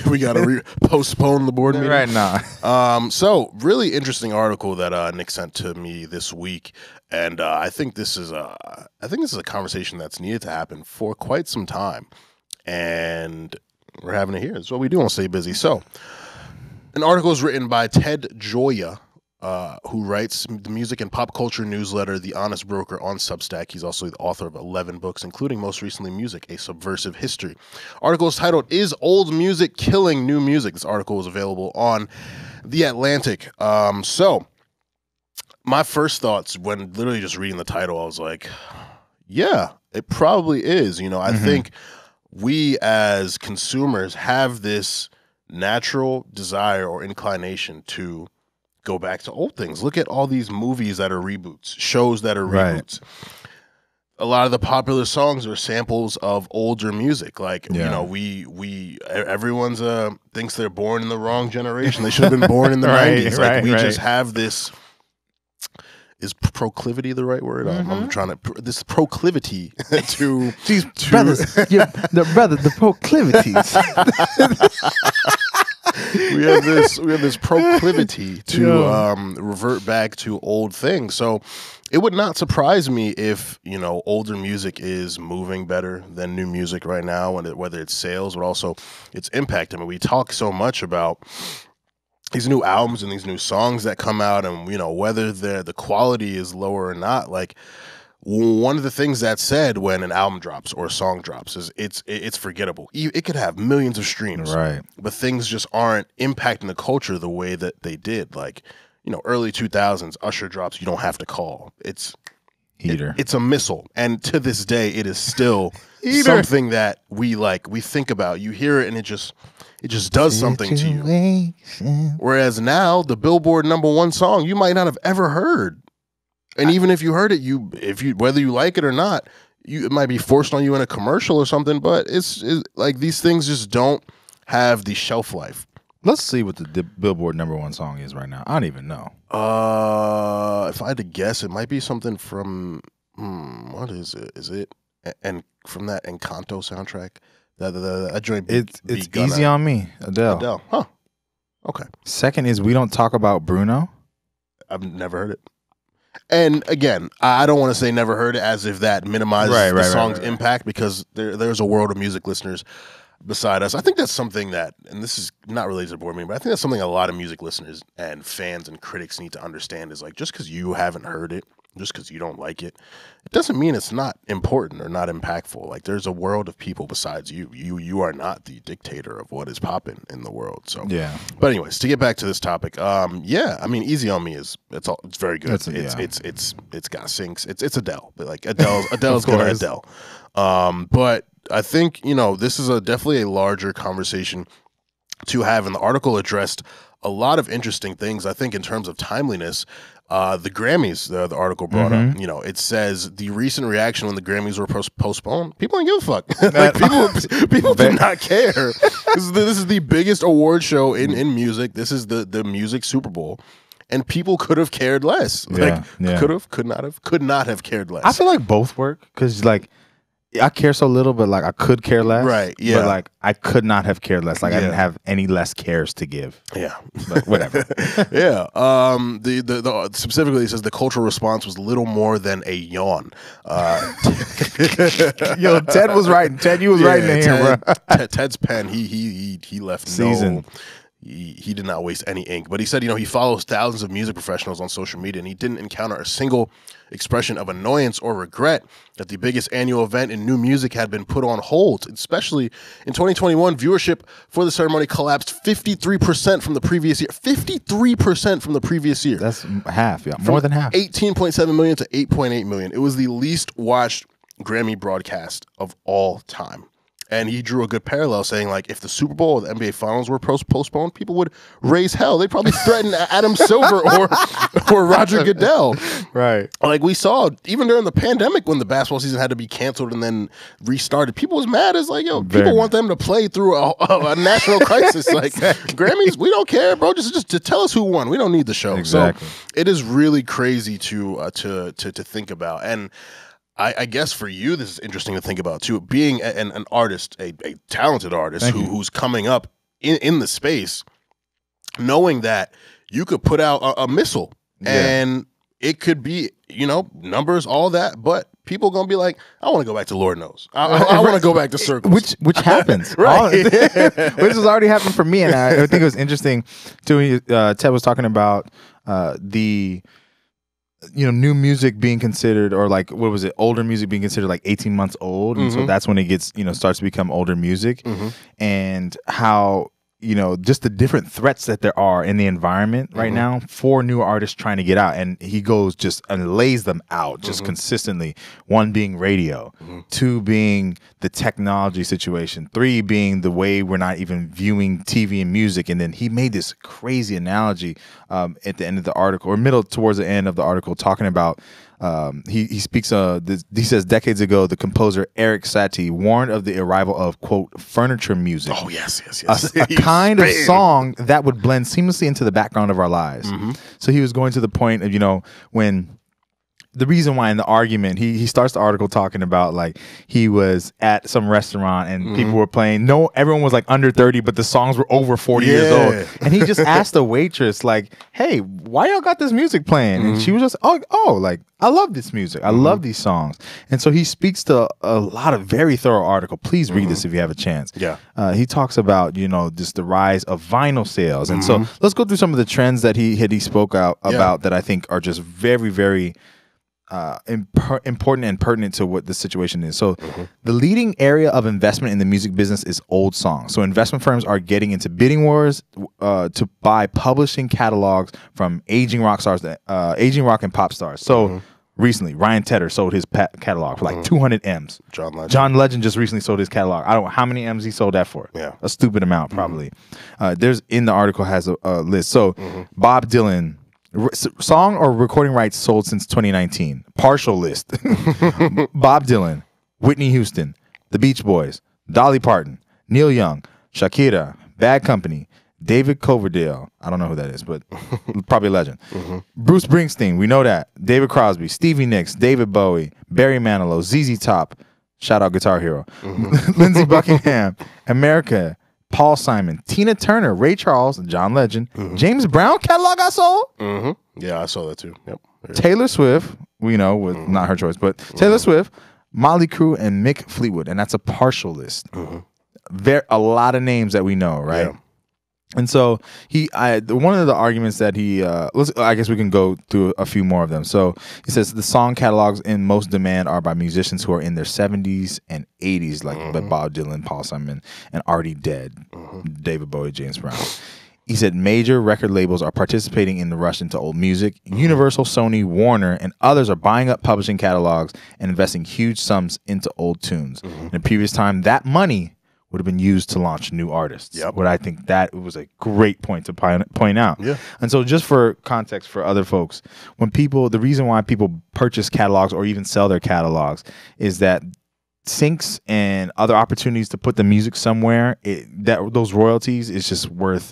we got to postpone the board meeting right now. So really interesting article that Nick sent to me this week, and I think this is a conversation that's needed to happen for quite some time, and we're having it here. It's what we do on Stay Busy. So, an article is written by Ted Gioia, who writes the music and pop culture newsletter The Honest Broker on Substack. He's also the author of 11 books, including most recently Music, A Subversive History. Article is titled, Is Old Music Killing New Music? This article is available on The Atlantic. So my first thoughts when literally just reading the title, I was like, yeah, it probably is. I think we as consumers have this natural desire or inclination to go back to old things. Look at all these movies that are reboots, shows that are reboots. Right. A lot of the popular songs are samples of older music. Like, everyone's thinks they're born in the wrong generation. They should have been born in the 90s. Like, we just have this. Is proclivity the right word? I'm trying to this proclivity to these brothers, the proclivities. we have this proclivity to revert back to old things. So it would not surprise me if older music is moving better than new music right now, whether it's sales but also its impact. I mean, we talk so much about these new albums and these new songs that come out, and whether the quality is lower or not. Like, one of the things that's said when an album drops or a song drops is it's forgettable. It could have millions of streams, right? But things just aren't impacting the culture the way that they did. Like, early 2000s, Usher drops "You Don't Have to Call." It's Heater. It's a missile, and to this day, it is still something that we think about. You hear it, and it just does something to you. Whereas now, the Billboard #1 song you might not have ever heard, and even if you heard it, whether you like it or not, it might be forced on you in a commercial or something. But it's like these things just don't have the shelf life. Let's see what the Billboard #1 song is right now. I don't even know. If I had to guess, it might be something from what is it? Is it and from that Encanto soundtrack? That joint. It's Easy on Me, Adele. Adele, huh? Okay. Second is We Don't Talk About Bruno. I've never heard it. And again, I don't want to say never heard it as if that minimizes the song's impact, because there's a world of music listeners beside us. I think that's something that, and this is not related to the board meeting, but I think that's something a lot of music listeners and fans and critics need to understand is like, just because you haven't heard it, just because you don't like it, it doesn't mean it's not important or not impactful. Like, there's a world of people besides you. You are not the dictator of what is popping in the world. So yeah. But anyways, to get back to this topic, I mean, Easy on Me it's very good. It's got syncs. It's Adele. But like Adele's gonna Adele. But I think, this is definitely a larger conversation to have, and the article addressed a lot of interesting things. I think in terms of timeliness, the Grammys, the article brought up, it says the recent reaction when the Grammys were postponed, people didn't give a fuck. Like, people did not care. This is the biggest award show in music. This is the music Super Bowl. And people could have cared less. Could not have cared less. I feel like both work, because like, I care so little, but like I could care less. Right. Yeah. But like I could not have cared less. Like I didn't have any less cares to give. Yeah. But whatever. Yeah. The specifically it says the cultural response was little more than a yawn. Yo, Ted was writing. Ted, you was writing in here, bro. Ted's pen. He left season. He did not waste any ink, but he said, he follows thousands of music professionals on social media, and he didn't encounter a single expression of annoyance or regret that the biggest annual event in new music had been put on hold. Especially in 2021, viewership for the ceremony collapsed 53% from the previous year. 53% from the previous year. That's half, yeah, more than half. 18.7 million to 8.8 million. It was the least watched Grammy broadcast of all time. And he drew a good parallel, saying, like, if the Super Bowl or the NBA Finals were postponed, people would raise hell. They'd probably threaten Adam Silver or Roger Goodell. Right. Like we saw, even during the pandemic when the basketball season had to be canceled and then restarted, people was mad as like, people want them to play through a national crisis. Like, Grammys, we don't care, bro. Just to tell us who won. We don't need the show. Exactly. So it is really crazy to think about. And I guess for you, this is interesting to think about too. Being an artist, a talented artist who's coming up in the space, knowing that you could put out a missile and it could be, numbers, all that, but people gonna be like, I want to go back to Lord knows. I want to go back to circles, which happens, right? Which has already happened for me, and I think it was interesting too. Ted was talking about the. New music being considered, or like, what was it? Older music being considered like 18 months old. And so that's when it gets, starts to become older music. And how, just the different threats that there are in the environment right now for new artists trying to get out. And he goes just and lays them out just consistently. One being radio, two being the technology situation, three being the way we're not even viewing TV and music. And then he made this crazy analogy at the end of the article, or towards the end of the article, talking about he speaks he says decades ago the composer Eric Satie warned of the arrival of, quote, furniture music. Oh yes. A kind of song that would blend seamlessly into the background of our lives. So he was going to the point of, when the reason why in the argument, he starts the article talking about like he was at some restaurant and people were playing. everyone was like under 30, but the songs were over 40 years old. And he just asked the waitress like, hey, why y'all got this music playing? And she was just, oh, like, I love this music. I love these songs. And so he speaks to a lot of very thorough article. Please read this if you have a chance. Yeah. He talks about, just the rise of vinyl sales. And so let's go through some of the trends that he spoke out about that I think are just very, very important and pertinent to what the situation is. So the leading area of investment in the music business is old songs. So investment firms are getting into bidding wars to buy publishing catalogs from aging rock and pop stars. So recently. Ryan Tedder sold his catalog for like 200 M's. John Legend just recently sold his catalog. I don't know how many M's he sold that for. Yeah. A stupid amount, probably. There's in the article has a list. So Bob Dylan, song or recording rights sold since 2019. Partial list. Bob Dylan, Whitney Houston, The Beach Boys, Dolly Parton, Neil Young, Shakira, Bad Company, David Coverdale. I don't know who that is, but probably a legend. Bruce Springsteen, we know that. David Crosby, Stevie Nicks, David Bowie, Barry Manilow, ZZ Top, shout out Guitar Hero, Lindsey Buckingham, America, Paul Simon, Tina Turner, Ray Charles, John Legend, James Brown catalog I sold. Yeah, I saw that too. Yep. Taylor Swift, we know, with not her choice, but Taylor Swift, Motley Crue, and Mick Fleetwood, and that's a partial list. A lot of names that we know, right? Yeah. And so one of the arguments that I guess we can go through a few more of them. So he says the song catalogs in most demand are by musicians who are in their 70s and 80s, like Bob Dylan, Paul Simon, and already dead, David Bowie, James Brown. He said major record labels are participating in the rush into old music. Universal, Sony, Warner, and others are buying up publishing catalogs and investing huge sums into old tunes. In the previous time, that money would have been used to launch new artists. What I think that was a great point to point out. Yeah. And so just for context for other folks, the reason why people purchase catalogs or even sell their catalogs is that syncs and other opportunities to put the music somewhere, those royalties is just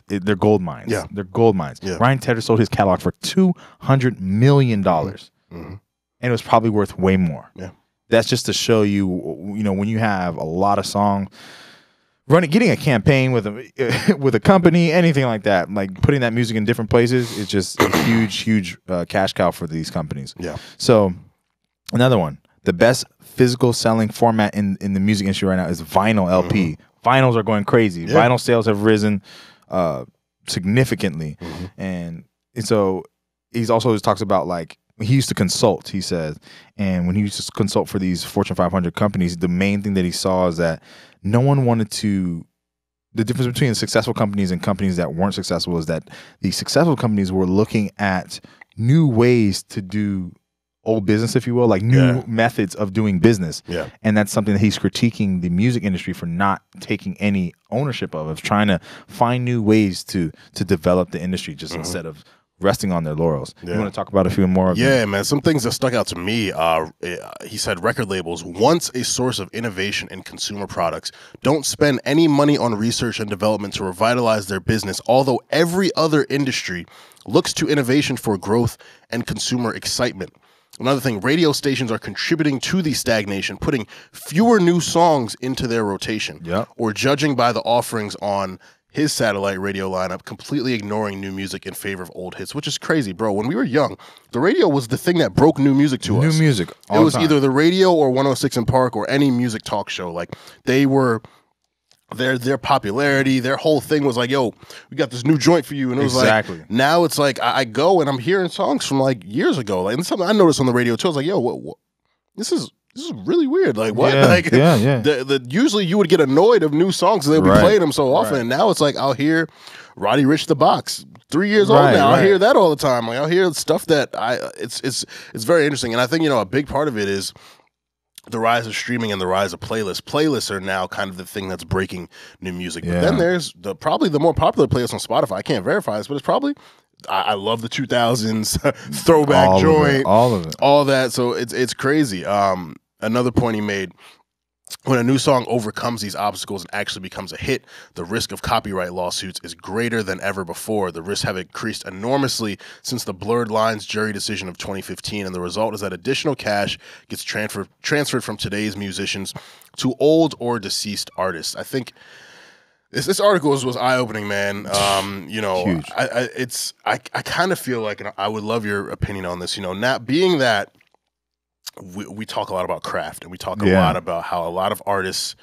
they're gold mines. Yeah. They're gold mines. Yeah. Ryan Tedder sold his catalog for $200 million. And it was probably worth way more. Yeah. That's just to show you, when you have a lot of songs, getting a campaign with a company, anything like that, like putting that music in different places, it's just a huge cash cow for these companies. Yeah. So another one, the best physical selling format in the music industry right now is vinyl LP. Vinyls are going crazy. Yeah. Vinyl sales have risen significantly, and so he talks about like. He used to consult, he says, and when he used to consult for these Fortune 500 companies, the main thing that he saw is that no one wanted to. The difference between the successful companies and companies that weren't successful is that the successful companies were looking at new ways to do old business, if you will, like new methods of doing business. Yeah. And that's something that he's critiquing the music industry for not taking any ownership of trying to find new ways to develop the industry just instead of resting on their laurels. You want to talk about a few more of them? Man. Some things that stuck out to me, he said record labels, once a source of innovation in consumer products, don't spend any money on research and development to revitalize their business, although every other industry looks to innovation for growth and consumer excitement. Another thing, radio stations are contributing to the stagnation, putting fewer new songs into their rotation, or judging by the offerings on his satellite radio lineup, completely ignoring new music in favor of old hits, which is crazy, bro. When we were young, the radio was the thing that broke new music to us. New music. It was either the radio or 106 in Park or any music talk show. Like, they were, their popularity, their whole thing was like, yo, we got this new joint for you. And it was like, now it's like, I go and I'm hearing songs from like years ago. Like, and something I noticed on the radio too. I was like, yo, what this is really weird. Like, what? Usually you would get annoyed of new songs because they'd be playing them so often. And now it's like, I'll hear Roddy Ricch the Box, 3 years old now. I hear that all the time. Like, I'll hear stuff that it's very interesting. And I think, a big part of it is the rise of streaming and the rise of playlists. Playlists are now kind of the thing that's breaking new music. But then there's probably the more popular playlist on Spotify. I can't verify this, but it's probably, I love the 2000s throwback joint, all of it, all that. So it's crazy. Another point he made, when a new song overcomes these obstacles and actually becomes a hit, the risk of copyright lawsuits is greater than ever before. The risks have increased enormously since the Blurred Lines jury decision of 2015, and the result is that additional cash gets transferred from today's musicians to old or deceased artists. I think this article was eye-opening, man. Huge. I kind of feel like, and I would love your opinion on this, not being that we talk a lot about craft, and we talk a lot about how a lot of artists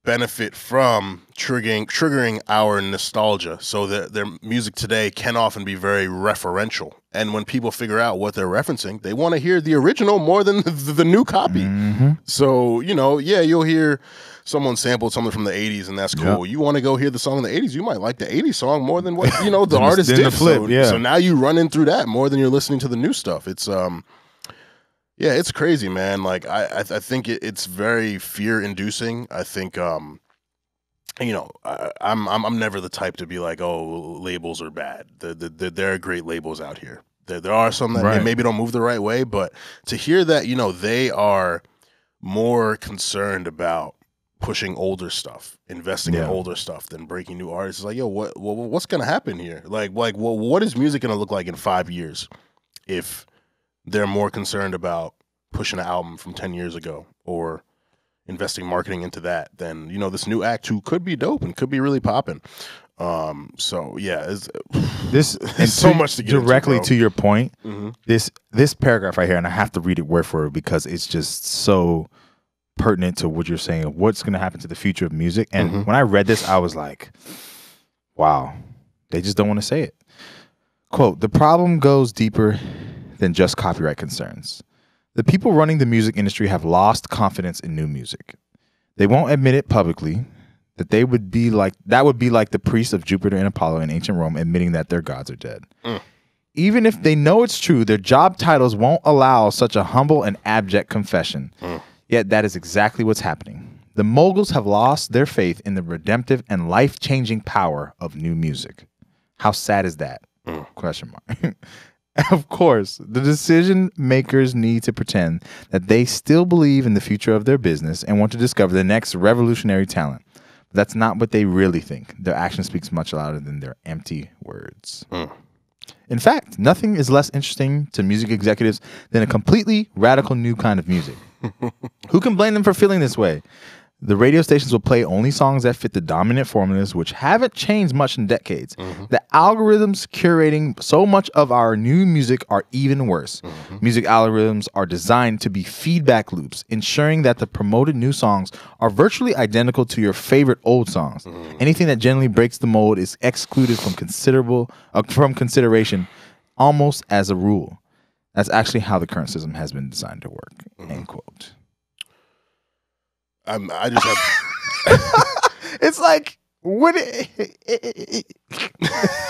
benefit from triggering our nostalgia, so that their music today can often be very referential. And when people figure out what they're referencing, they want to hear the original more than the new copy. So, you'll hear someone sampled something from the 80s, and that's cool. You want to go hear the song in the 80s, you might like the 80s song more than what, the artist did. The flip, so now you run in through that more than you're listening to the new stuff. It's Yeah, it's crazy, man. Like I think it's very fear-inducing. I think I'm never the type to be like, oh, labels are bad. There are great labels out here. There are some that maybe don't move the right way, but to hear that, they are more concerned about pushing older stuff, investing in older stuff than breaking new artists. It's like, yo, what's gonna happen here? What is music gonna look like in 5 years if they're more concerned about pushing an album from 10 years ago or investing marketing into that than, this new act who could be dope and could be really popping. So yeah, this and so much to get directly into, to your point. This paragraph right here, and I have to read it word for word because it's just so pertinent to what you're saying of what's going to happen to the future of music. And when I read this, I was like, wow, they just don't want to say it. Quote, the problem goes deeper than just copyright concerns. The people running the music industry have lost confidence in new music. They won't admit it publicly, that would be like the priests of Jupiter and Apollo in ancient Rome admitting that their gods are dead. Even if they know it's true, their job titles won't allow such a humble and abject confession. Yet that is exactly what's happening. The moguls have lost their faith in the redemptive and life-changing power of new music. How sad is that? Question mark. Of course, the decision makers need to pretend that they still believe in the future of their business and want to discover the next revolutionary talent. But that's not what they really think. Their action speaks much louder than their empty words. In fact, nothing is less interesting to music executives than a completely radical new kind of music. Who can blame them for feeling this way? The radio stations will play only songs that fit the dominant formulas, which haven't changed much in decades. The algorithms curating so much of our new music are even worse. Music algorithms are designed to be feedback loops, ensuring that the promoted new songs are virtually identical to your favorite old songs. Anything that generally breaks the mold is excluded from consideration, almost as a rule. That's actually how the current system has been designed to work. End quote. I just have. It's like what?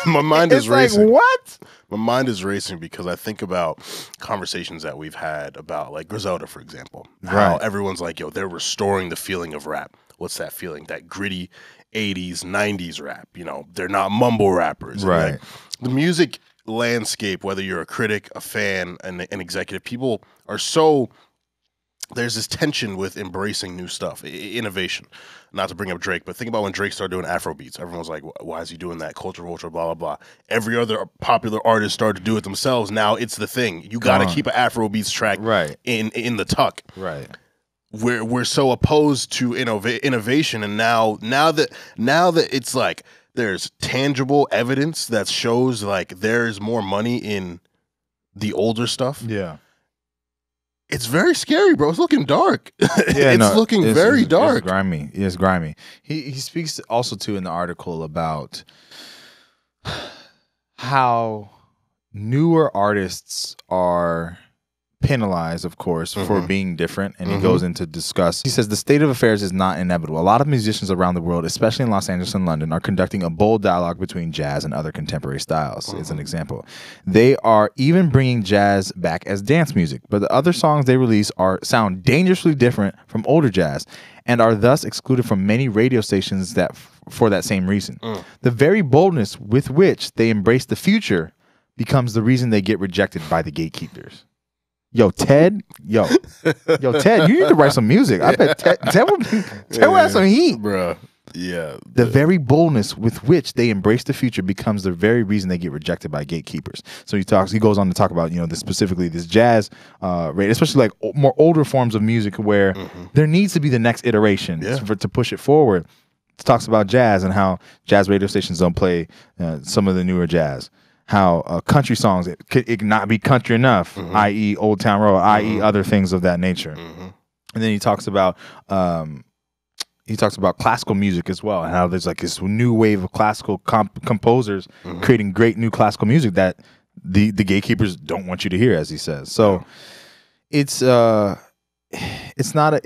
My mind is racing. Like what? My mind is racing because I think about conversations that we've had about like Griselda, for example. How everyone's like, yo, they're restoring the feeling of rap. What's that feeling? That gritty 80s, 90s rap. They're not mumble rappers. Right. Like, the music landscape, whether you're a critic, a fan, an executive, people are so. There's this tension with embracing new stuff, innovation. Not to bring up Drake, but think about when Drake started doing Afro beats. Everyone was like, why is he doing that? Culture vulture, blah, blah, blah. Every other popular artist started to do it themselves. Now it's the thing. You got to keep an Afro beats track in the tuck. Right. We're so opposed to innovation, and now that it's like there's tangible evidence that shows like there's more money in the older stuff. Yeah. It's very scary, bro. It's looking dark. It's looking very dark. It's grimy. It's grimy. He speaks also too in the article about how newer artists are penalized, of course, for being different, and he goes into discuss. He says the state of affairs is not inevitable. A lot of musicians around the world, especially in Los Angeles and London, are conducting a bold dialogue between jazz and other contemporary styles. Is an example. They are even bringing jazz back as dance music, but the other songs they release sound dangerously different from older jazz and are thus excluded from many radio stations for that same reason. The very boldness with which they embrace the future becomes the reason they get rejected by the gatekeepers. Yo, Ted, Ted, you need to write some music. I bet Ted would have some heat, bro. Yeah. The very boldness with which they embrace the future becomes the very reason they get rejected by gatekeepers. So he goes on to talk about, specifically this jazz rate, especially like more older forms of music where there needs to be the next iteration to push it forward. He talks about jazz and how jazz radio stations don't play some of the newer jazz. How country songs, it could not be country enough, i.e. Old Town Road, i.e. other things of that nature. And then he talks about classical music as well, and how there's like this new wave of classical composers creating great new classical music that the gatekeepers don't want you to hear, as he says. So it's not.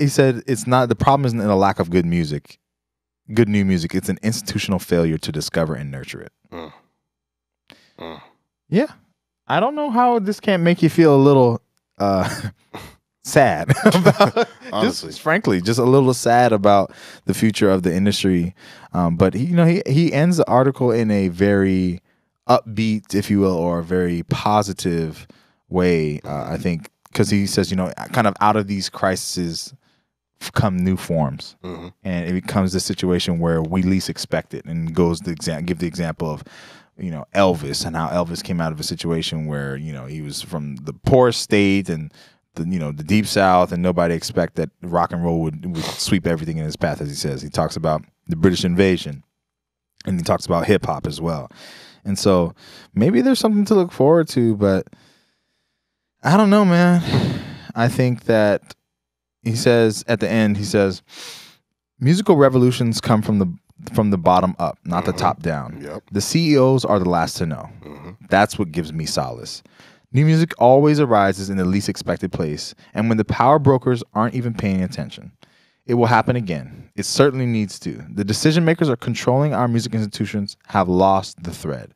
He said it's not. The problem isn't in a lack of good music, good new music. It's an institutional failure to discover and nurture it. Yeah, I don't know how this can't make you feel a little sad about, Honestly. frankly, just a little sad about the future of the industry. But he ends the article in a very upbeat, if you will, or a very positive way. I think because he says, kind of out of these crises come new forms, and it becomes the situation where we least expect it, and goes to give the example of Elvis, and how Elvis came out of a situation where he was from the poorest state and the deep South, and nobody expect that rock and roll would sweep everything in his path. As he says, he talks about the British invasion, and he talks about hip hop as well. And so maybe there's something to look forward to, but I don't know, man. I think that he says at the end, musical revolutions come from the bottom up, not the top down. Yep. The CEOs are the last to know. That's what gives me solace. New music always arises in the least expected place, and when the power brokers aren't even paying attention. It will happen again. It certainly needs to. The decision makers are controlling our music institutions have lost the thread.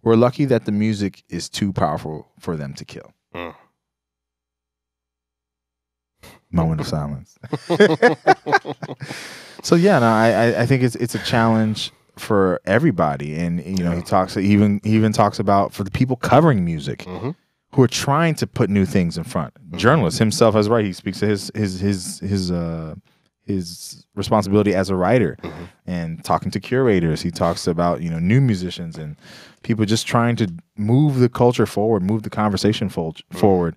We're lucky that the music is too powerful for them to kill. Moment of silence. So yeah, no, I think it's a challenge for everybody, and he even talks about for the people covering music who are trying to put new things in front. Journalists himself is right. He speaks to his responsibility as a writer, and talking to curators. He talks about new musicians and people just trying to move the culture forward, move the conversation forward,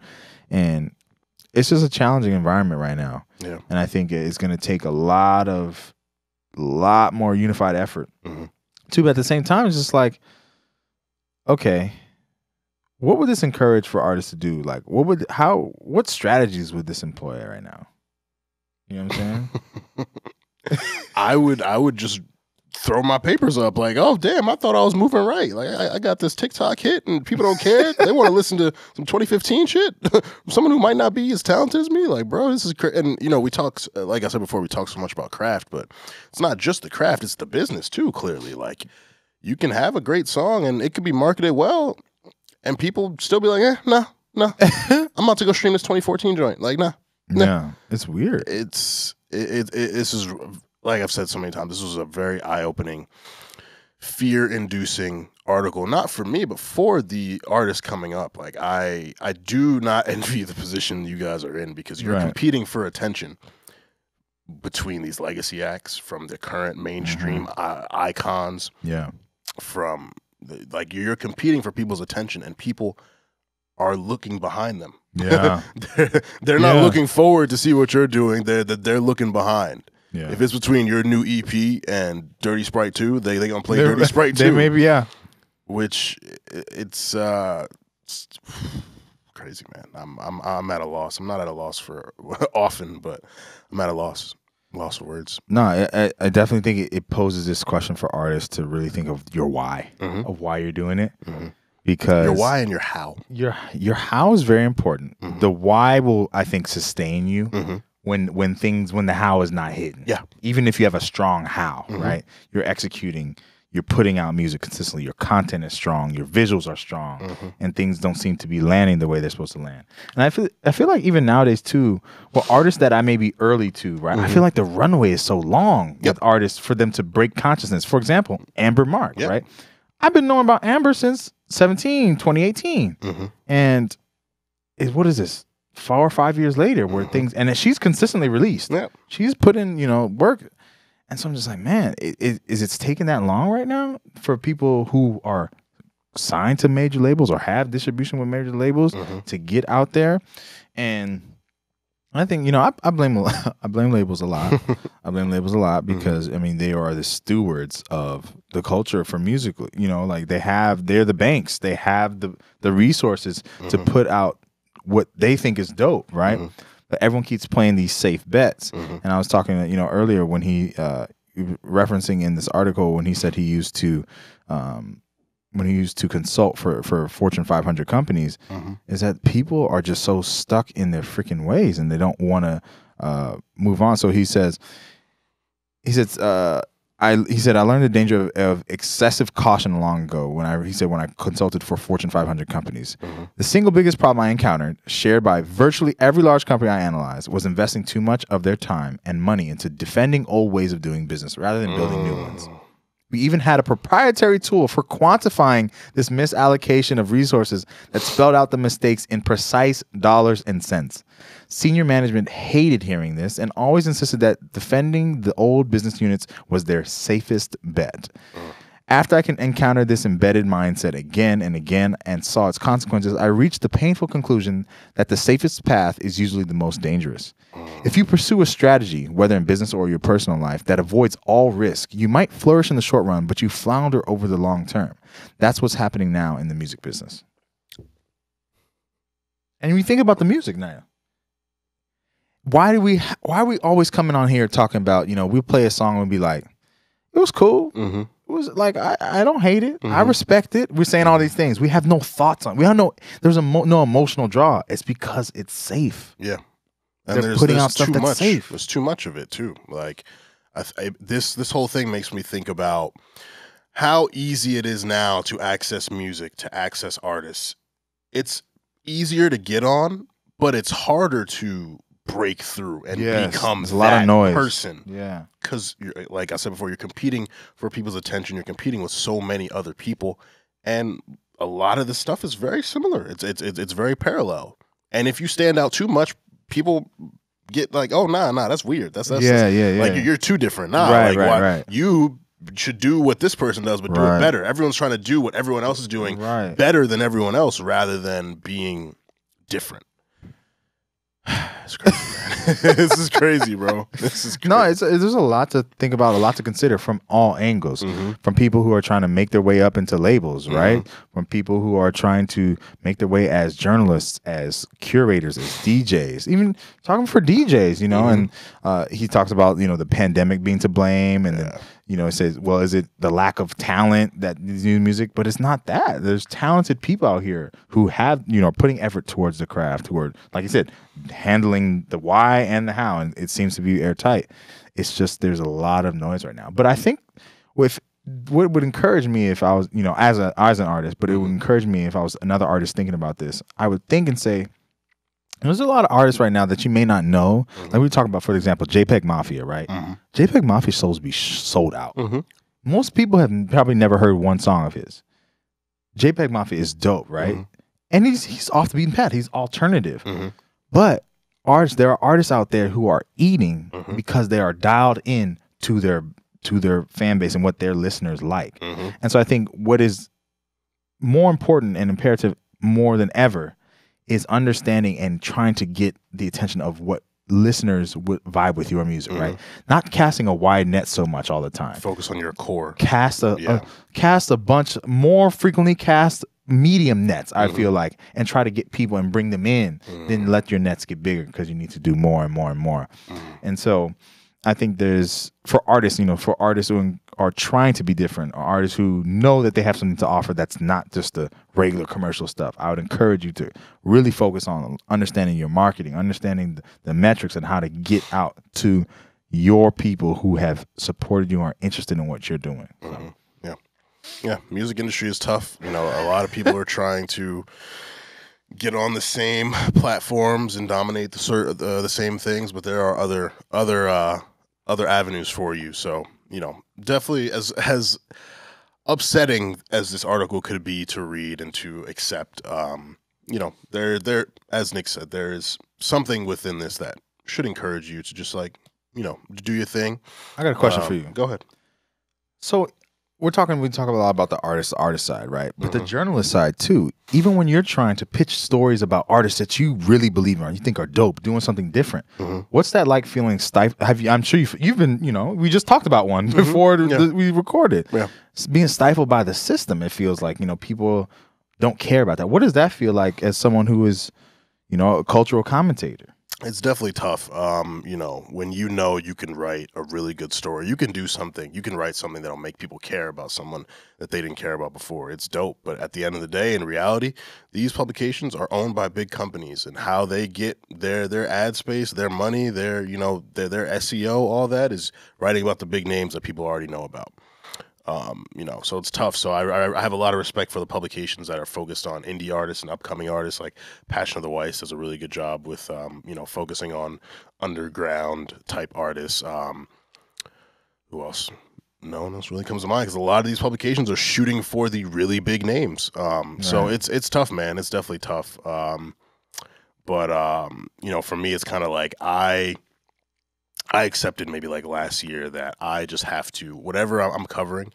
and it's just a challenging environment right now. Yeah. And I think it's going to take a lot more unified effort. Too, but at the same time, it's just like, okay, what would this encourage for artists to do? Like, what strategies would this employ right now? You know what I'm saying? I would just throw my papers up like, oh damn, I thought I was moving right. Like I got this TikTok hit and people don't care. They want to listen to some 2015 shit. Someone who might not be as talented as me. Like, bro, this is and we talk, like I said before, we talk so much about craft, but it's not just the craft, it's the business too, clearly. Like, you can have a great song and it could be marketed well and people still be like, no. I'm about to go stream this 2014 joint. Like, nah. Yeah, it's weird. This is, like I've said so many times, this was a very eye-opening, fear-inducing article. Not for me, but for the artists coming up. Like, I do not envy the position you guys are in, because you're competing for attention between these legacy acts from the current mainstream icons. Yeah, from you're competing for people's attention, and people are looking behind them. Yeah, they're not looking forward to see what you're doing. They're looking behind. Yeah. If it's between your new EP and Dirty Sprite 2, they gonna play Dirty Sprite 2. Maybe, yeah. Which it's crazy, man. I'm at a loss. I'm not at a loss for often, but I'm at a loss of words. No, I definitely think it poses this question for artists to really think of your why, of why you're doing it. Because your why and your how. Your how is very important. The why will, I think, sustain you when the how is not hidden. Yeah. Even if you have a strong how, right? You're executing, you're putting out music consistently, your content is strong, your visuals are strong, and things don't seem to be landing the way they're supposed to land. And I feel like even nowadays too, artists that I may be early to, right? I feel like the runway is so long with artists for them to break consciousness. For example, Amber Mark, right? I've been knowing about Amber since 2018. And what is this? 4 or 5 years later, where things, and she's consistently released. She's put in, work. And so I'm just like, man, is it taking that long right now for people who are signed to major labels or have distribution with major labels to get out there? And I think, I blame labels a lot. I blame labels a lot because I mean, they are the stewards of the culture for music. They're the banks. They have the resources to put out what they think is dope, right? But everyone keeps playing these safe bets. And I was talking, earlier when he referencing in this article when he said he used to consult for Fortune 500 companies, is that people are just so stuck in their freaking ways and they don't want to move on. So he says, he said, I learned the danger of excessive caution long ago when I consulted for Fortune 500 companies. The single biggest problem I encountered, shared by virtually every large company I analyzed, was investing too much of their time and money into defending old ways of doing business rather than building new ones. We even had a proprietary tool for quantifying this misallocation of resources that spelled out the mistakes in precise dollars and cents. Senior management hated hearing this and always insisted that defending the old business units was their safest bet. After I encountered this embedded mindset again and again and saw its consequences, I reached the painful conclusion that the safest path is usually the most dangerous. If you pursue a strategy, whether in business or your personal life, that avoids all risk, you might flourish in the short run, but you flounder over the long term. That's what's happening now in the music business. And when you think about the music now, why are we always coming on here talking about, we'll play a song and be like, it was cool. It was like, I don't hate it. I respect it. We're saying all these things. We have no thoughts on it. We have there's no emotional draw. It's because it's safe. Yeah. And They're putting out stuff that's safe. There's too much of it too. Like this whole thing makes me think about how easy it is now to access music, to access artists. It's easier to get on, but it's harder to break through and become a lot of noise. Person. Yeah. Because, like I said before, you're competing for people's attention. You're competing with so many other people, and a lot of this stuff is very similar. It's very parallel. And if you stand out too much, people get like, "Oh, nah, that's weird. That's Like you're too different. Nah, right. You should do what this person does, but do it better. Everyone's trying to do what everyone else is doing better than everyone else, rather than being different." It's crazy, man. This is crazy, bro. This is crazy. No, there's a lot to think about, a lot to consider from all angles. From people who are trying to make their way up into labels, right? From people who are trying to make their way as journalists, as curators, as DJs, even talking for DJs, and he talks about, the pandemic being to blame, and then, it says, well, is it the lack of talent that new music? But it's not that. There's talented people out here who have, putting effort towards the craft, who are, like you said, handling the why and the how, and it seems to be airtight. It's just there's a lot of noise right now. But I think what would encourage me if I was, as an artist, but it would encourage me if I was another artist thinking about this, I would think and say, there's a lot of artists right now that you may not know. Like we talk about, for example, JPEG Mafia, right? JPEG Mafia shows be sold out. Most people have probably never heard one song of his. JPEG Mafia is dope, right? And he's off the beaten path. He's alternative. But there are artists out there who are eating because they are dialed in to their fan base and what their listeners like. And so I think what is more important and imperative more than ever is understanding and trying to get the attention of what listeners would vibe with your music, right? Not casting a wide net so much all the time. Focus on your core. Cast a bunch, more frequently cast medium nets, I feel like, and try to get people and bring them in, then let your nets get bigger because you need to do more and more and more. And so I think there's, for artists who are trying to be different, or artists who know that they have something to offer that's not just the regular commercial stuff, I would encourage you to really focus on understanding your marketing, understanding the metrics and how to get out to your people who have supported you and are interested in what you're doing. So. Yeah, music industry is tough. A lot of people are trying to get on the same platforms and dominate the same things, but there are other avenues for you. So, definitely as upsetting as this article could be to read and to accept, there as Nick said, there is something within this that should encourage you to just do your thing. I got a question for you. Go ahead. So we talk a lot about the artist side, right? But the journalist side too. Even when you're trying to pitch stories about artists that you really believe in, or you think are dope, doing something different, what's that like feeling stifled? I'm sure you've been, we just talked about one before we recorded. Yeah. Being stifled by the system, it feels like, people don't care about that. What does that feel like as someone who is, a cultural commentator? It's definitely tough. You know, when you know you can write a really good story, you can do something, you can write something that'll make people care about someone that they didn't care about before. It's dope. But at the end of the day, in reality, these publications are owned by big companies, and how they get their ad space, their money, their SEO, all that is writing about the big names that people already know about. You know, so it's tough. So I have a lot of respect for the publications that are focused on indie artists and upcoming artists. Like Passion of the Weiss does a really good job with, you know, focusing on underground type artists. Who else? No one else really comes to mind because a lot of these publications are shooting for the really big names. So it's tough, man. It's definitely tough. But you know, for me, it's kind of like I accepted maybe like last year that I just have to, whatever I'm covering,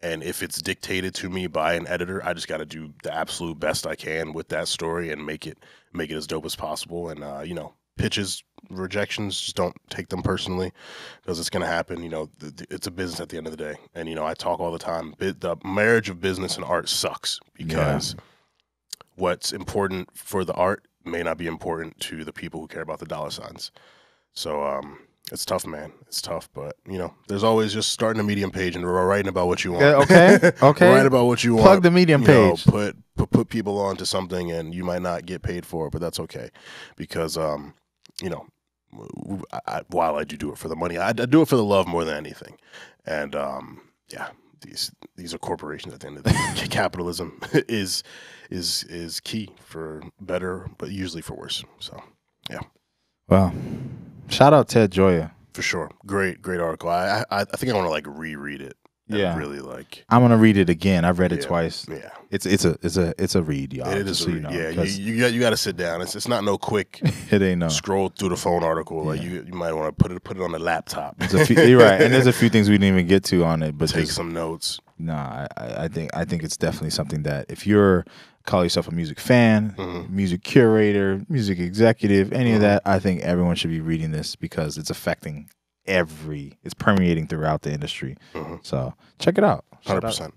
and if it's dictated to me by an editor, I just got to do the absolute best I can with that story and make it as dope as possible. And, you know, pitches, rejections, just don't take them personally because it's going to happen. You know, it's a business at the end of the day. And, you know, I talk all the time. The marriage of business and art sucks because what's important for the art may not be important to the people who care about the dollar signs. So, it's tough, man. It's tough, but you know, there's always just starting a Medium page and writing about what you want. Okay. Write about what you want. Plug the Medium page. Know, put people onto something, and you might not get paid for it, but that's okay, because you know, while I do it for the money, I do it for the love more than anything, and yeah, these are corporations at the end of the day. Capitalism is key for better, but usually for worse. So yeah. Well. Shout out Ted Gioia. For sure. Great article. I think I want to like reread it. Yeah. Really like. I'm gonna read it again. I've read it twice. Yeah. It's a read, y'all. It is so a read. You got to sit down. It's not no quick. It ain't no scroll through the phone article. Like you might want to put it on the laptop. You're right. And there's a few things we didn't even get to on it, but take some notes. Nah, I think it's definitely something that if you're call yourself a music fan, music curator, music executive, any of that, I think everyone should be reading this because it's affecting it's permeating throughout the industry. So check it out. 100%.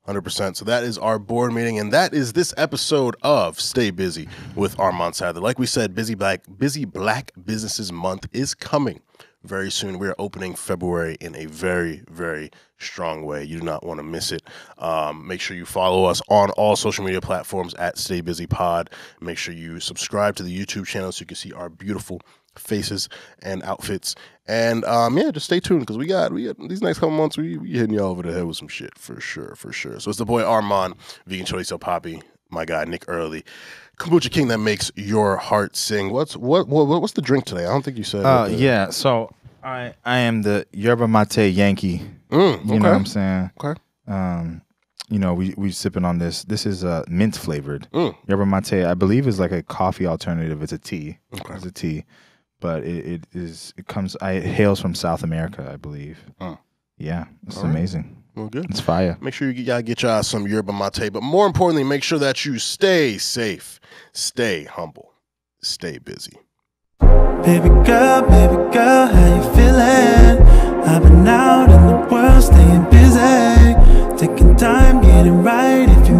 100%. So that is our board meeting, and that is this episode of Stay Busy with Armon Sadler. Like we said, Busy Black Businesses Month is coming very soon. We are opening February in a very, very strong way. You do not want to miss it. Make sure you follow us on all social media platforms at Stay Busy Pod. Make sure you subscribe to the YouTube channel so you can see our beautiful faces and outfits. And yeah, just stay tuned because we got these next couple months. We hitting y'all over the head with some shit for sure. So it's the boy Armon, Vegan Chorizo Poppy, my guy Nick Early, Kombucha King that makes your heart sing. What's the drink today? I don't think you said. Yeah. So I am the yerba mate Yankee. You know what I'm saying? Okay. You know, we sipping on this. This is mint flavored. Yerba mate, I believe, is like a coffee alternative. It's a tea. Okay. It's a tea, but it hails from South America, I believe. Yeah, it's amazing. Well, good. It's fire. Make sure you get y'all some yerba mate, but more importantly, make sure that you stay safe, stay humble, stay busy. Baby girl, how you feeling? I've been out in the world staying busy, taking time, getting right if you